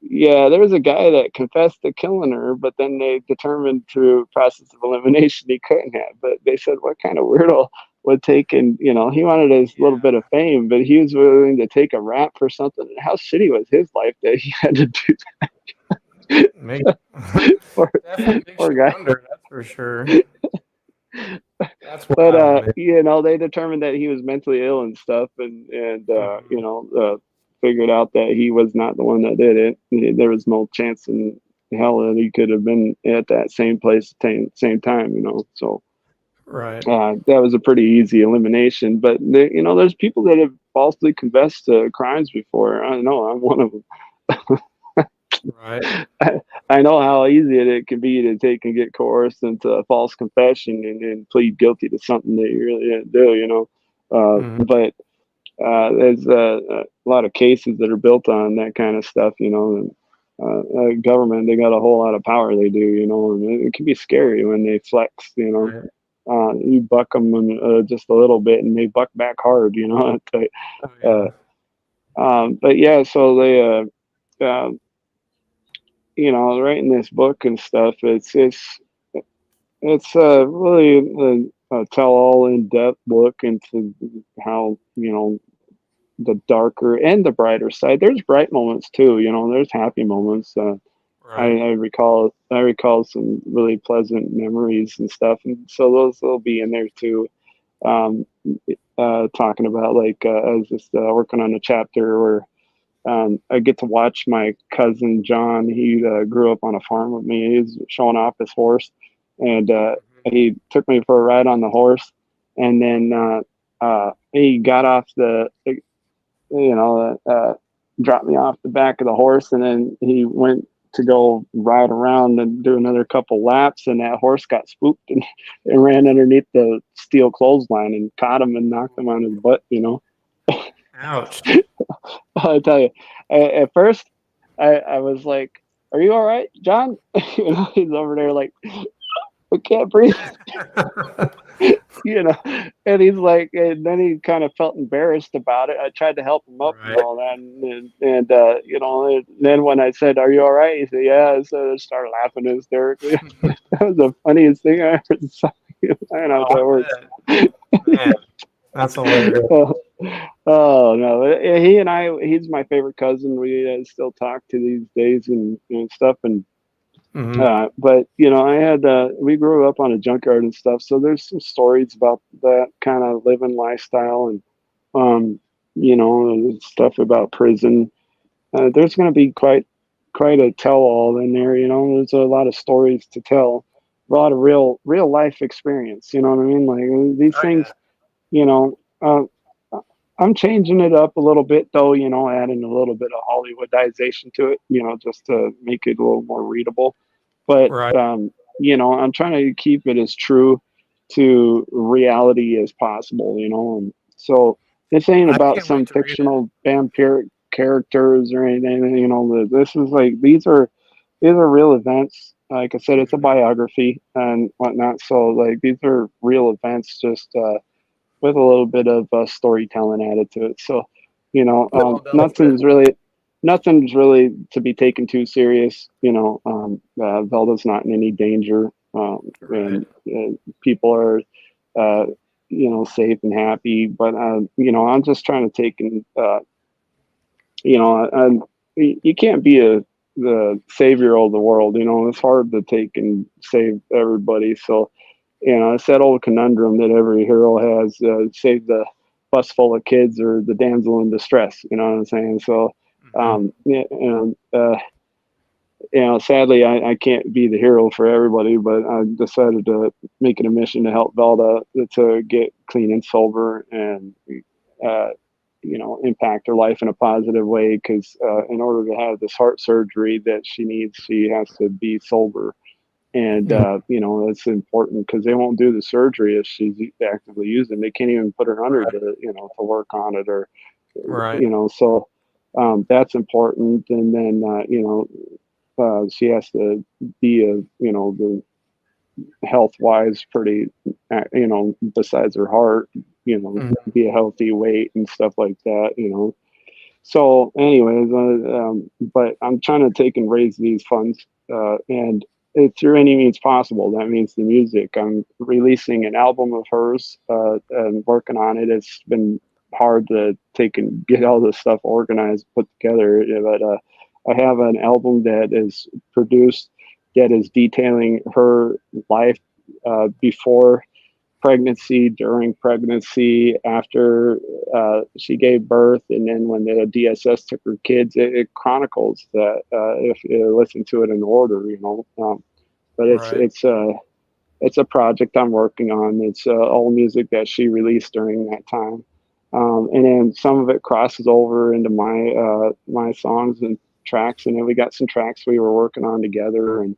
yeah, there was a guy that confessed to killing her, but then they determined through process of elimination he couldn't have. But they said, what kind of weirdo would take, and he wanted his little bit of yeah. fame, but he was willing to take a rap for something. How shitty was his life that he had to do Make that? poor, Definitely makes poor you guy. wonder. That's for sure. That's But wild, man. they determined that he was mentally ill and stuff, and Mhm. figured out that he was not the one that did it. There was no chance in hell that he could have been at that same place at the same time. So Right. that was a pretty easy elimination. But there's people that have falsely confessed to crimes before. I know I'm one of them. Right. I know how easy it can be to take and get coerced into a false confession and plead guilty to something that you really didn't do. Mhm. But there's a lot of cases that are built on that kind of stuff. And government, they got a whole lot of power. They do, and it can be scary when they flex. Right. You buck them just a little bit, and they buck back hard. Oh, uh, yeah. but yeah, so uh, writing this book and stuff. It's really tell-all in-depth look into how, the darker and the brighter side. There's bright moments too, there's happy moments. Right. I recall some really pleasant memories and stuff, and so those will be in there too. Um, Talking about, like, I was just working on a chapter where I get to watch my cousin John. He grew up on a farm with me. He was showing off his horse, and Mhm. he took me for a ride on the horse, and then he got off dropped me off the back of the horse, and then he went to go ride around and do another couple laps, and that horse got spooked and, and ran underneath the steel clothesline and caught him and knocked him on his butt. Ouch. I tell you, at first I was like, "Are you all right, John?" He's over there like, "I can't breathe," you know. And he's like, and then he kind of felt embarrassed about it. I tried to help him up and Right. all that, and then when I said, "Are you all right?" He said, "Yeah." So I started laughing hysterically. That was the funniest thing I ever saw. I don't know if Oh, that I works. bet. Man, that's hilarious. Oh, oh, no, he and he's my favorite cousin. We still talk to these days and stuff. And Hmm. but I had we grew up on a junkyard and stuff, so there's some stories about that kind of living lifestyle, and um, stuff about prison. There's going to be quite a tell-all in there. There's a lot of stories to tell, a lot of real life experience. You know what I mean? Like these Oh things, yeah. you know. I'm changing it up a little bit, though. Adding a little bit of Hollywoodization to it. Just to make it a little more readable. But Right. I'm trying to keep it as true to reality as possible. And so this ain't I about can't wait some to read it. fictional vampiric characters or anything. This is like these are real events. Like I said, it's a Hmm. biography and whatnot. So like these are real events, just with a little bit of storytelling added to it. So, Well done. nothing's really to be taken too serious. Velda's not in any danger, Right. and people are, uh, safe and happy. But I'm just trying to take and you can't be the savior of the world. It's hard to take and save everybody. So it's that old conundrum that every hero has: save the bus full of kids or the damsel in distress. You know what I'm saying? So, Hmm. yeah, sadly, I can't be the hero for everybody, but I decided to make it a mission to help Velda to get clean and sober and, uh, impact her life in a positive way. Because in order to have this heart surgery that she needs, she has to be sober, and Hmm. it's important because they won't do the surgery if she's actively using. They can't even put her under Right. to work on it, or Right. so that's important. And then she has to be the health wise pretty, besides her heart, Hmm. be a healthy weight and stuff like that. So, anyways, but I'm trying to take and raise these funds, and it's through any means possible. That means the music. I'm releasing an album of hers, and working on it. It's been hard to take and get all this stuff organized, put together, but I have an album that is produced that is detailing her life before pregnancy, during pregnancy, after she gave birth, and then when the DSS took her kids. It chronicles that, if you listen to it in order. But Right. it's a project I'm working on. It's all music that she released during that time, and then some of it crosses over into my songs and tracks, and then we got some tracks we were working on together, and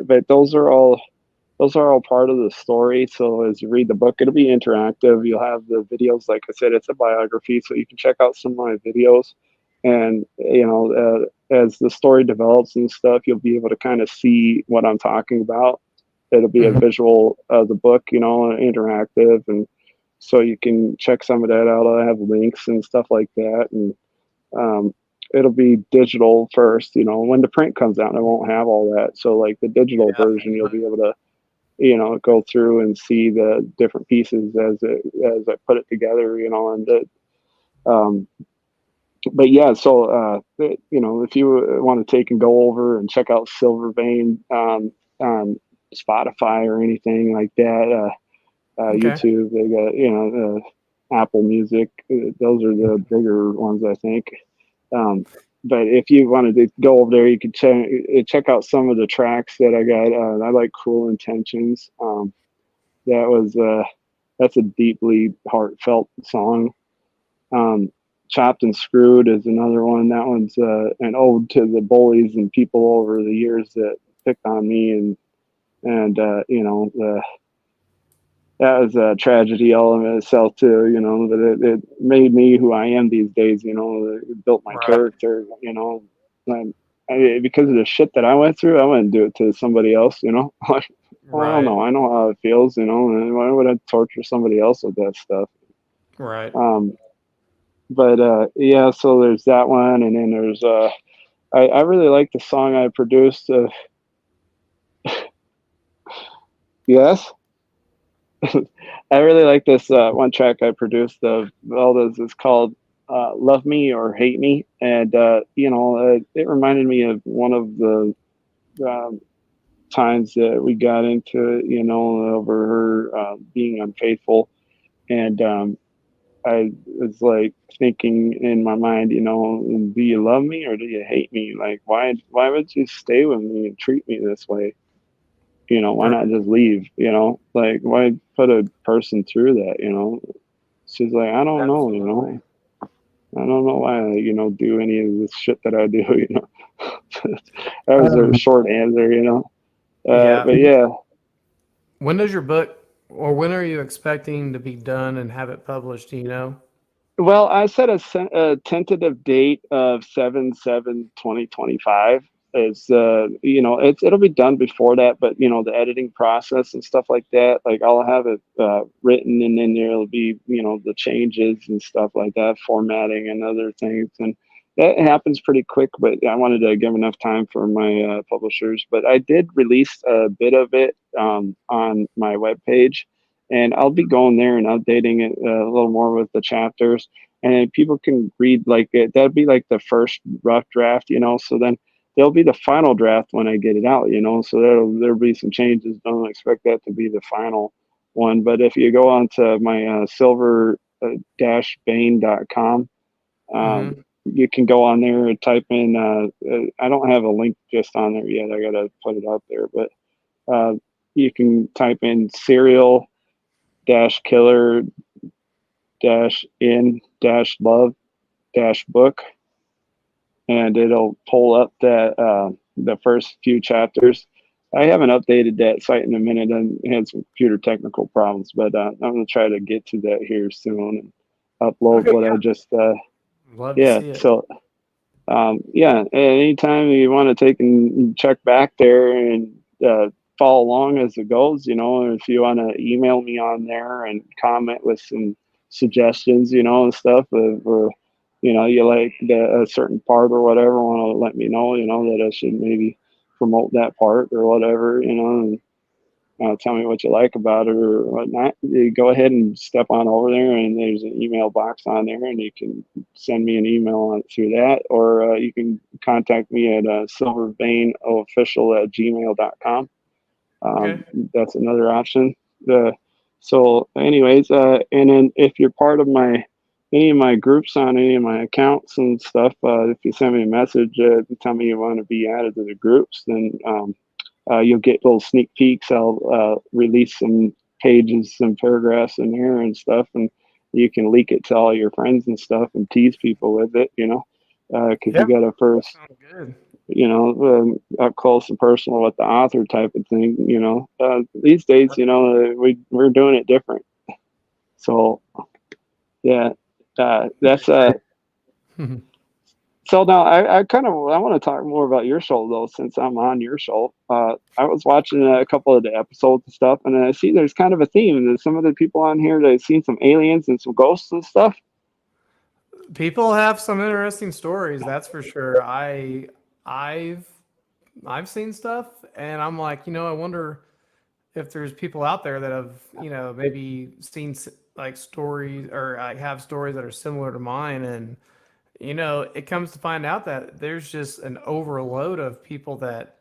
but those are all part of the story. So as you read the book, it'll be interactive. You'll have the videos. Like I said, it's a biography, so you can check out some of my videos. And as the story develops and stuff, you'll be able to kind of see what I'm talking about. It'll be a Hmm. visual of the book, interactive, and so you can check some of that out. I have links and stuff like that, and um, it'll be digital first. When the print comes out, I won't have all that. So like the digital Yeah. version, you'll be able to go through and see the different pieces as I put it together, and um, but yeah, so if you want to take and go over and check out Silver Vein on Spotify or anything like that, Okay. YouTube, they got Apple Music. Those are the bigger ones, I think. Um, but if you wanted to go over there, you could check out some of the tracks that I got. I like Cruel Intentions. That was that's a deeply heartfelt song. Um, Chopped and Screwed is another one. That one's an ode to the bullies and people over the years that picked on me, and that was a tragedy element itself too, but it made me who I am these days. It built my Right. character. And because of the shit that I went through, I wouldn't do it to somebody else. Like, well, I don't Right. know. I know how it feels. And why would I torture somebody else with that stuff? Right. Um, but yeah, so there's that one, and then there's I really like the song I produced. Yes. I really like this one track I produced of Velda's. It's called "Love Me or Hate Me," and it reminded me of one of the um, times that we got into it. Over her being unfaithful, and I was like thinking in my mind, do you love me or do you hate me? Like, why would you stay with me and treat me this way? Why Right. not just leave? Like, why put a person through that? She's like, I don't know, Absolutely. I don't know why I, do any of this shit that I do. That was her Um, short answer. yeah. But yeah, When does your book, or when are you expecting to be done and have it published? Do you know? well, I set a tentative date of 7/7/2025. Is it'll be done before that, but the editing process and stuff like that, like I'll have it written, and then there'll be the changes and stuff like that, formatting and other things, and that happens pretty quick. But I wanted to give enough time for my publishers. But I did release a bit of it on my webpage, and I'll be going there and updating it a little more with the chapters, and people can read like it. That'd be like the first rough draft, so then there'll be the final draft when I get it out, so there'll be some changes. Don't expect that to be the final one. But if you go on to my silver-bane.com, Mm-hmm. you can go on there and type in, I don't have a link just on there yet. I got to put it out there, but uh, you can type in serial killer in love book, and it'll pull up that the first few chapters. I haven't updated that site in a minute and had some computer technical problems, but I'm going to try to get to that here soon and upload Okay. what I Yeah. just Love to yeah. see it. So yeah, anytime you want to take and check back there and follow along as it goes, if you want to email me on there and comment with some suggestions, and stuff, or you like a certain part or whatever, want to let me know, that I should maybe promote that part or whatever, and tell me what you like about it or whatnot. You go ahead and step on over there, and there's an email box on there, and you can send me an email on through that, or you can contact me at silverveinoofficial@gmail.com. Okay. That's another option. So, anyways, and then if you're part of any of my groups on any of my accounts and stuff, if you send me a message, tell me you want to be added to the groups, then you'll get little sneak peeks. I'll release some pages, some paragraphs in there and stuff, and you can leak it to all your friends and stuff and tease people with it, because Yeah. you got to That first, sounds good. up close and personal with the author type of thing. These days, we're doing it different. So yeah, that's So now I want to talk more about your show though, since I'm on your show. I was watching a couple of the episodes and stuff, and I see there's kind of a theme. There's some of the people on here that have seen some aliens and some ghosts and stuff. People have some interesting stories, that's for sure. I've I've seen stuff, and I'm like, I wonder. if there's people out there that have, maybe seen like stories or have stories that are similar to mine. And, it comes to find out that there's just an overload of people that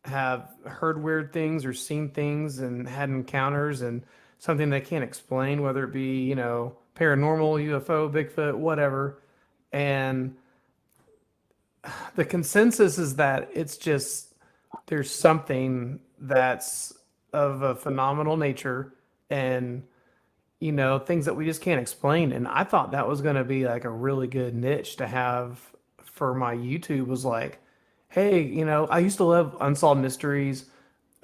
have heard weird things or seen things and had encounters and something they can't explain, whether it be, paranormal, UFO, Bigfoot, whatever. And the consensus is that it's just there's something that's of a phenomenal nature and things that we just can't explain. And I thought that was going to be like a really good niche to have for my YouTube, was like, hey, I used to love Unsolved Mysteries,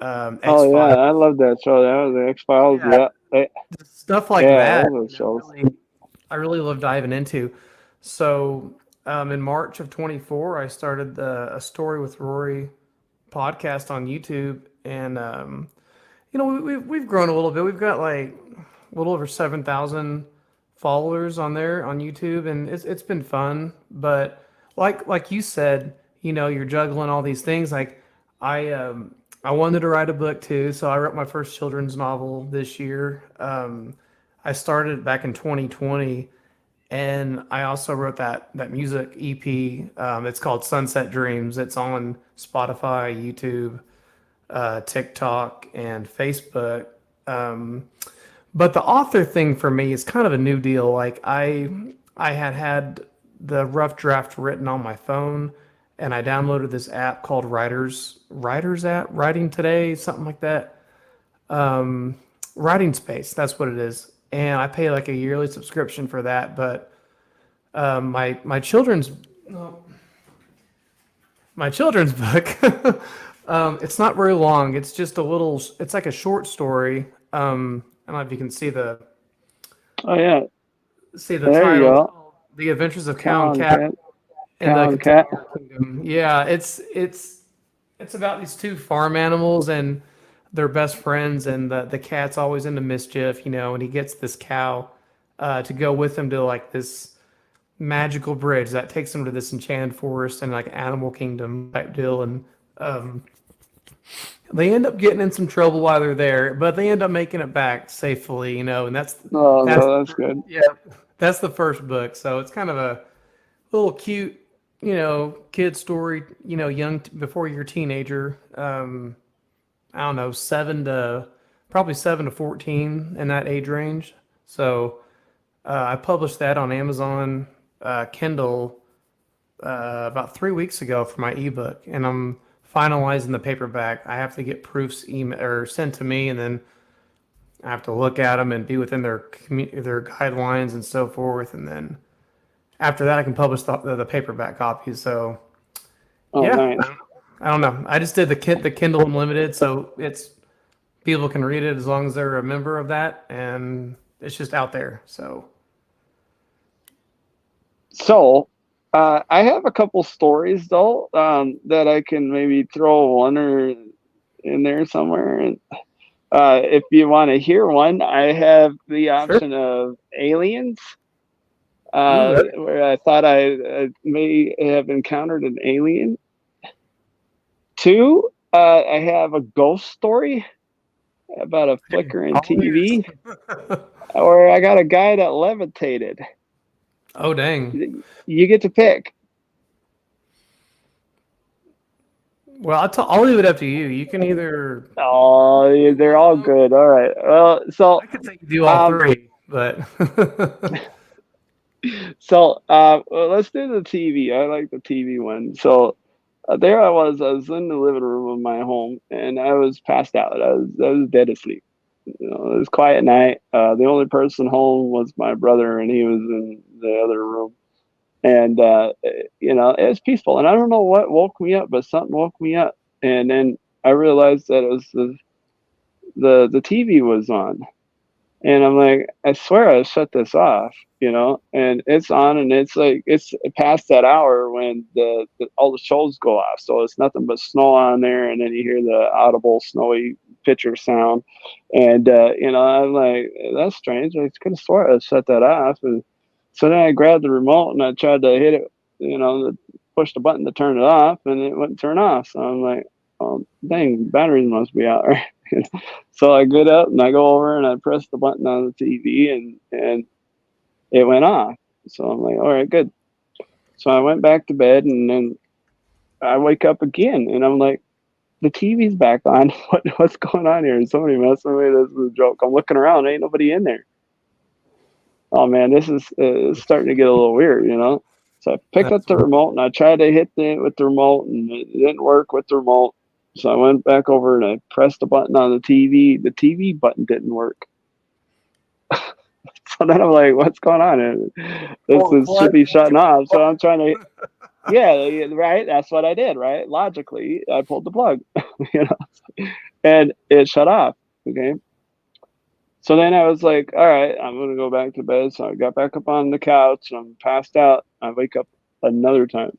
X Oh yeah, Files, I love that show. That was the X Files. yeah, Yeah, stuff like yeah, I love that. those shows. Really, I really love diving into. So in March of 24, I started the A Story with Rory podcast on YouTube, and we've grown a little bit. We've got like a little over 7,000 followers on there on YouTube, and it's been fun. But like you said, you're juggling all these things. Like I wanted to write a book too, so I wrote my first children's novel this year. I started back in 2020, and I also wrote that music EP. It's called Sunset Dreams. It's on Spotify, YouTube, TikTok, and Facebook. But the author thing for me is kind of a new deal. Like I had the rough draft written on my phone, and I downloaded this app called Writers app, Writing Today, something like that. Writing Space, that's what it is. And I pay like a yearly subscription for that. But my children's book, it's not very long. It's just a little. It's like a short story. I don't know if you can Oh yeah, see the there you title. It's go. called The Adventures of Cow and Cow and Cat cat, in the cow and cat. Kentucky Kingdom. Yeah, it's about these two farm animals and their best friends, and the cat's always into mischief, and he gets this cow to go with him to like this magical bridge that takes him to this enchanted forest and like animal kingdom type deal. And um, they end up getting in some trouble while they're there, but they end up making it back safely, and Oh that's no, that's good. yeah, that's the first book. So it's kind of a little cute, kid story, young before you're a teenager. I don't know, probably 7 to 14 in that age range. So I published that on Amazon Kindle about 3 weeks ago for my ebook, and I'm finalizing the paperback. I have to get proofs email or sent to me, and then I have to look at them and be within their guidelines and so forth. And then after that, I can publish the paperback copies. So Oh yeah, nice. I don't know. I just did the Kindle Unlimited, so it's people can read it as long as they're a member of that, and it's just out there. So So, I have a couple stories though, that I can maybe throw one or in there somewhere. And if you want to hear one, I have the sure. option of aliens, Ooh, where I thought I may have encountered an alien. Two, I have a ghost story about a flickering all ears. TV, where I got a guy that levitated. Oh dang. You get to pick. Well, I'll leave it up to you. You can either Oh, yeah, they're all good. All right. Well, so I could say you do all um, three, but well, let's do the TV. I like the TV one. So there I was in the living room of my home, and I was passed out. I was dead asleep. It was quiet night. The only person home was my brother, and he was in the other room. And it was peaceful. And I don't know what woke me up, but something woke me up. And then I realized that it was the TV was on. And I'm like, I swear I shut this off, and it's on, and it's like it's past that hour when all the shows go off, so it's nothing but snow on there, and then you hear the audible snowy pitcher sound, and I'm like, that's strange. I could have swore I shut that off, and so then I grabbed the remote and I tried to hit it, push the button to turn it off, and it wouldn't turn off. So I'm like, oh, dang, batteries must be out. So I get up and I go over and I press the button on the TV, and it went off. So I'm like, all right, good. So I went back to bed, and then I wake up again, and I'm like, the TV's back on. What's going on here? Is somebody messing with me? This is a joke. I'm looking around, ain't nobody in there. Oh man, this is starting to get a little weird, you know. So I picked up That's the remote and I tried to hit it with the remote, and it didn't work with the remote. So I went back over and I pressed the button on the TV. The TV button didn't work. So then I'm like, what's going on? And pull the this should plug. be shutting off. So I'm trying to, yeah, right. That's what I did, right? Logically, I pulled the plug, you know, and it shut off. Okay. So then I was like, all right, I'm going to go back to bed. So I got back up on the couch. I'm passed out. I wake up another time.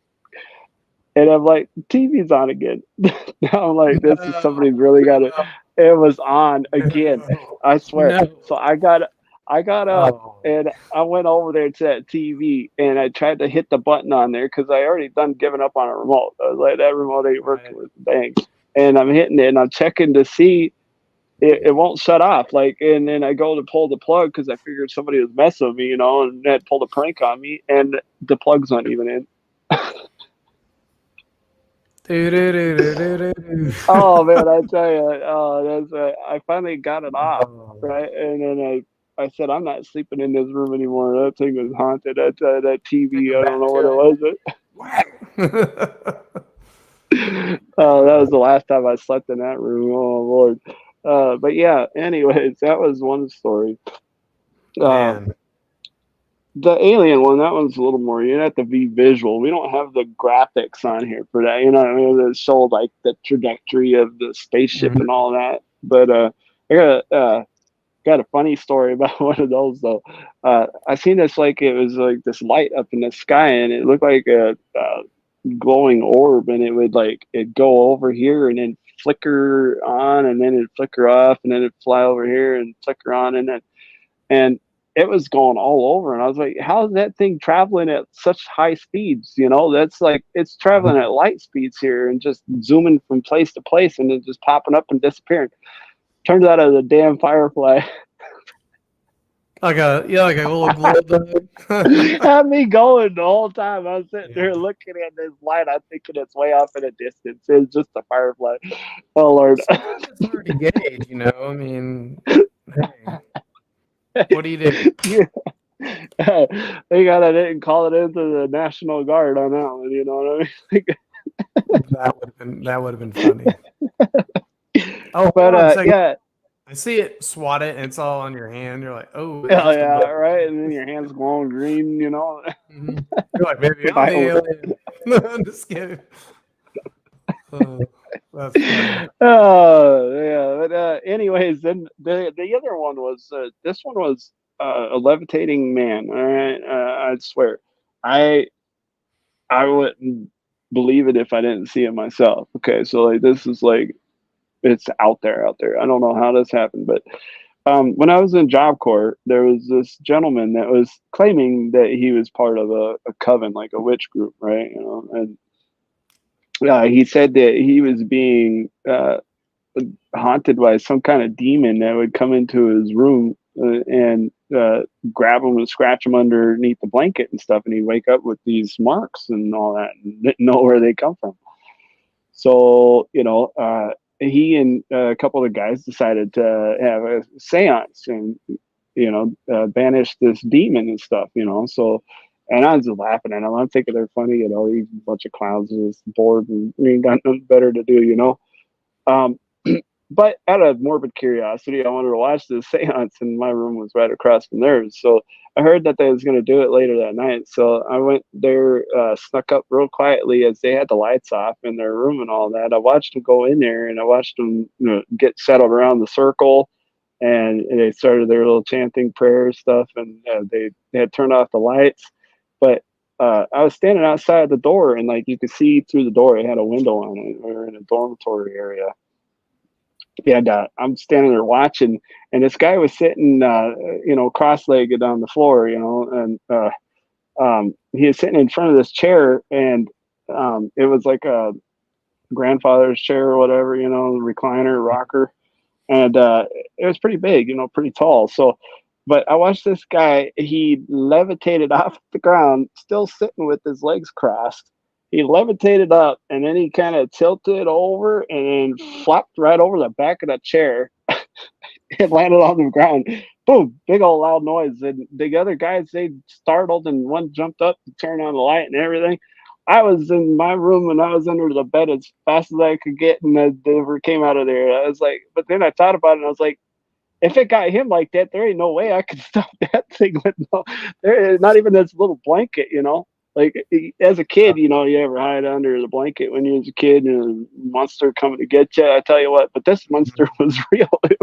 And I'm like, TV's on again. Now I'm like, this is No, somebody's really got it. It was on again. no, I swear. no. So I got up Oh, and I went over there to that TV and I tried to hit the button on there because I already done giving up on a remote. I was like, that remote ain't working right. with the thing. And I'm hitting it and I'm checking to see it won't shut off. Like, and then I go to pull the plug because I figured somebody was messing with me, you know, and had pulled a prank on me, and the plug's not even in. Do-do-do-do-do-do. Oh man, I tell you, that's I finally got it off, Oh, right? And then I said, I'm not sleeping in this room anymore. That thing was haunted. That take TV, a I don't know bat what it to was. it. Whack. That was the last time I slept in that room. Oh Lord. But yeah. Anyways, that was one story. Uh, Man. The alien one, that one's a little more. You have to be visual. We don't have the graphics on here for that. You know what I mean? That show like the trajectory of the spaceship and Mhm. all that. But I got a funny story about one of those though. I seen this like it was like this light up in the sky, and it looked like a glowing orb, and it would like it go over here and then flicker on, and then it'd flicker off, and then it'd fly over here and flicker on, and it was going all over, and I was like, how is that thing traveling at such high speeds? You know, that's like it's traveling at light speeds here and just zooming from place to place and then just popping up and disappearing. Turns out it was a damn firefly. Like a little glow bug. Had me going the whole time. I was sitting Yeah. there looking at this light. I'm thinking it's way off in the distance. It's just a firefly. Oh Lord. Sometimes it's hard to gauge, you know. I mean, hey, what do you do? Yeah. They got it and call it into the National Guard on that one, you know what I mean? That would have been funny. Oh, hold But on a second. yeah. I see it. Swat it, and it's all on your hand. You're like, oh, it's Oh just a yeah, bug. right. And then your hands glowing green, you know. Mhm. You're like, maybe I'm the I, alien. I'm just kidding. Oh, that's funny. oh yeah. But anyways, then the other one was this one was a levitating man. All right, I swear, I I wouldn't believe it if I didn't see it myself. Okay, so like this is like it's out there, out there. I don't know how this happened, but when I was in Job Corps, there was this gentleman that was claiming that he was part of a coven, like a witch group, right? You know, and he said that he was being haunted by some kind of demon that would come into his room and grab him and scratch him underneath the blanket and stuff, and he'd wake up with these marks and all that, and didn't know where they come from. So you know, he and a couple of guys decided to have a séance and you know banish this demon and stuff. You know, so. And I was just laughing at them. I'm thinking they're funny, you know, these bunch of clowns just bored and ain't got nothing better to do, you know. Um, but out of morbid curiosity, I wanted to watch this seance, and my room was right across from theirs. So I heard that they was going to do it later that night. So I went there, snuck up real quietly as they had the lights off in their room and all that. I watched them go in there, and I watched them, you know, get settled around the circle, and they started their little chanting prayer stuff, and they had turned off the lights, but. I was standing outside the door, and like you could see through the door, it had a window on it. We were in a dormitory area, and I'm standing there watching, and this guy was sitting, you know, cross-legged on the floor, you know, and he was sitting in front of this chair, and it was like a grandfather's chair or whatever, you know, recliner, rocker, and it was pretty big, pretty tall. So, but I watched this guy. He levitated off the ground, still sitting with his legs crossed. He levitated up, and then he kind of tilted over and then flopped right over the back of the chair. It landed on the ground. Boom! Big old loud noise. And the other guys, they startled, and one jumped up to turn on the light and everything. I was in my room and I was under the bed as fast as I could get, and I never came out of there. I was like, but then I thought about it, and I was like, if it got him like that, there ain't no way I could stop that thing with not even this little blanket. Like as a kid, you ever hide under the blanket when you was a kid and a monster coming to get you. I tell you what, but this monster was real. It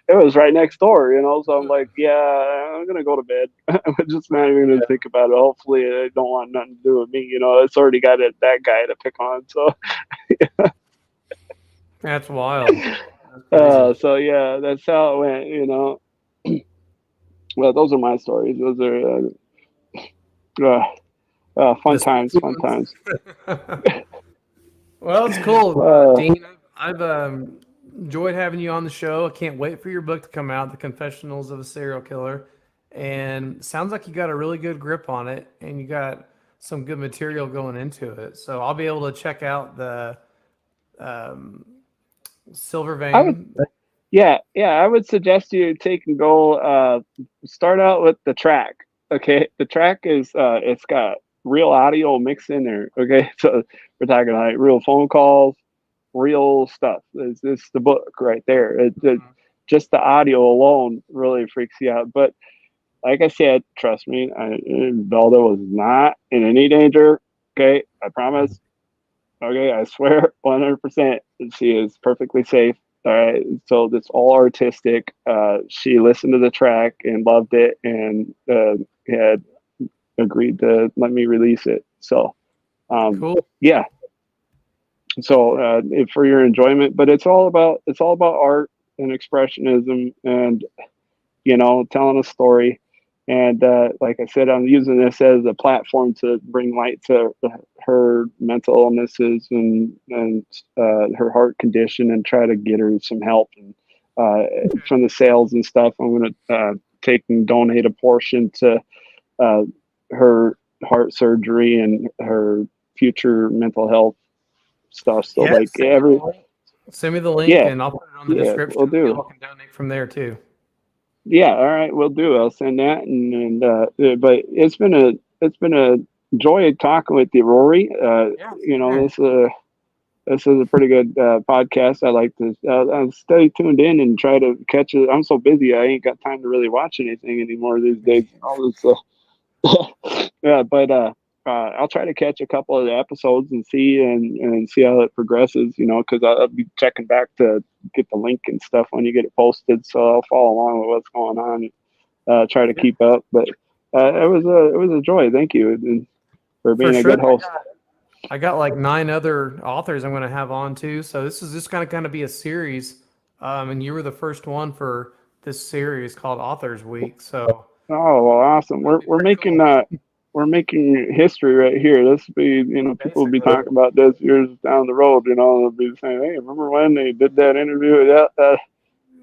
was right next door. So I'm like, yeah, I'm gonna go to bed. I'm just not even gonna think about it. Hopefully, they don't want nothing to do with me. It's already got that guy to pick on. So, That's wild. That's so yeah, that's how it went. Well, those are my stories. Those are fun times. Fun times. Well, it's cool, Dean. I've enjoyed having you on the show. I can't wait for your book to come out, The Confessionals of a Serial Killer. And sounds like you got a really good grip on it, and you got some good material going into it. So I'll be able to check out the Silver Vein. I would suggest you take and go start out with the track. Okay, the track is it's got real audio mixed in there. Okay, so we're talking like real phone calls, real stuff. It's the book right there. Just the audio alone really freaks you out. But like I said, trust me, Velda was not in any danger. Okay, I promise. Okay, I swear 100%. She is perfectly safe. All right, so it's all artistic. She listened to the track and loved it, and had agreed to let me release it. So, Cool. yeah. So for your enjoyment, but it's all about art and expressionism, and telling a story. And like I said, I'm using this as a platform to bring light to her mental illnesses and her heart condition, and try to get her some help. And from the sales and stuff, I'm going to take and donate a portion to her heart surgery and her future mental health stuff. So Yeah, send me the link, and I'll put it on the description. We'll do. People can donate from there too. Yeah, all right, we'll do. I'll send that, and but it's been a joy talking with you, Rory. This is a pretty good podcast. I like to stay tuned in and try to catch it. I'm so busy, I ain't got time to really watch anything anymore these days. Yeah, but I'll try to catch a couple of the episodes and see how it progresses. Because I'll be checking back to get the link and stuff when you get it posted. So I'll follow along with what's going on. Try to keep up. But it was a joy. Thank you for being a good host. I got like 9 other authors I'm going to have on too. So this is just going to kind of be a series. And you were the first one for this series called Authors Week. So. Oh, well, awesome. We're making we're making history right here. This will be, people will be talking about this years down the road. They'll be saying, "Hey, remember when they did that interview with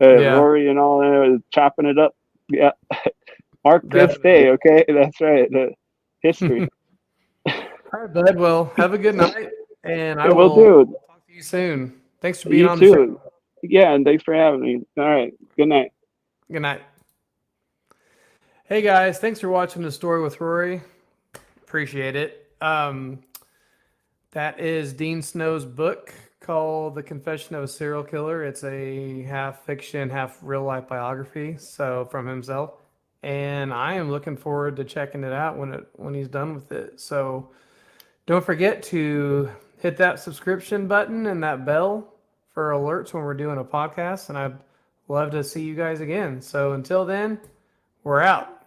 Rory and all that, chopping it up?" Yeah, mark this day. Okay, that's right. The history. All right, bud. Well, have a good night, and I will talk to you soon. Thanks for being on the show. Yeah, and thanks for having me. All right. Good night. Good night. Hey guys, thanks for watching The Story with Rory. Appreciate it. That is Dean Snow's book called The Confession of a Serial Killer. It's a half fiction, half real life biography, so from himself. And I am looking forward to checking it out when he's done with it. So don't forget to hit that subscription button and that bell for alerts when we're doing a podcast. And I'd love to see you guys again. So until then, we're out.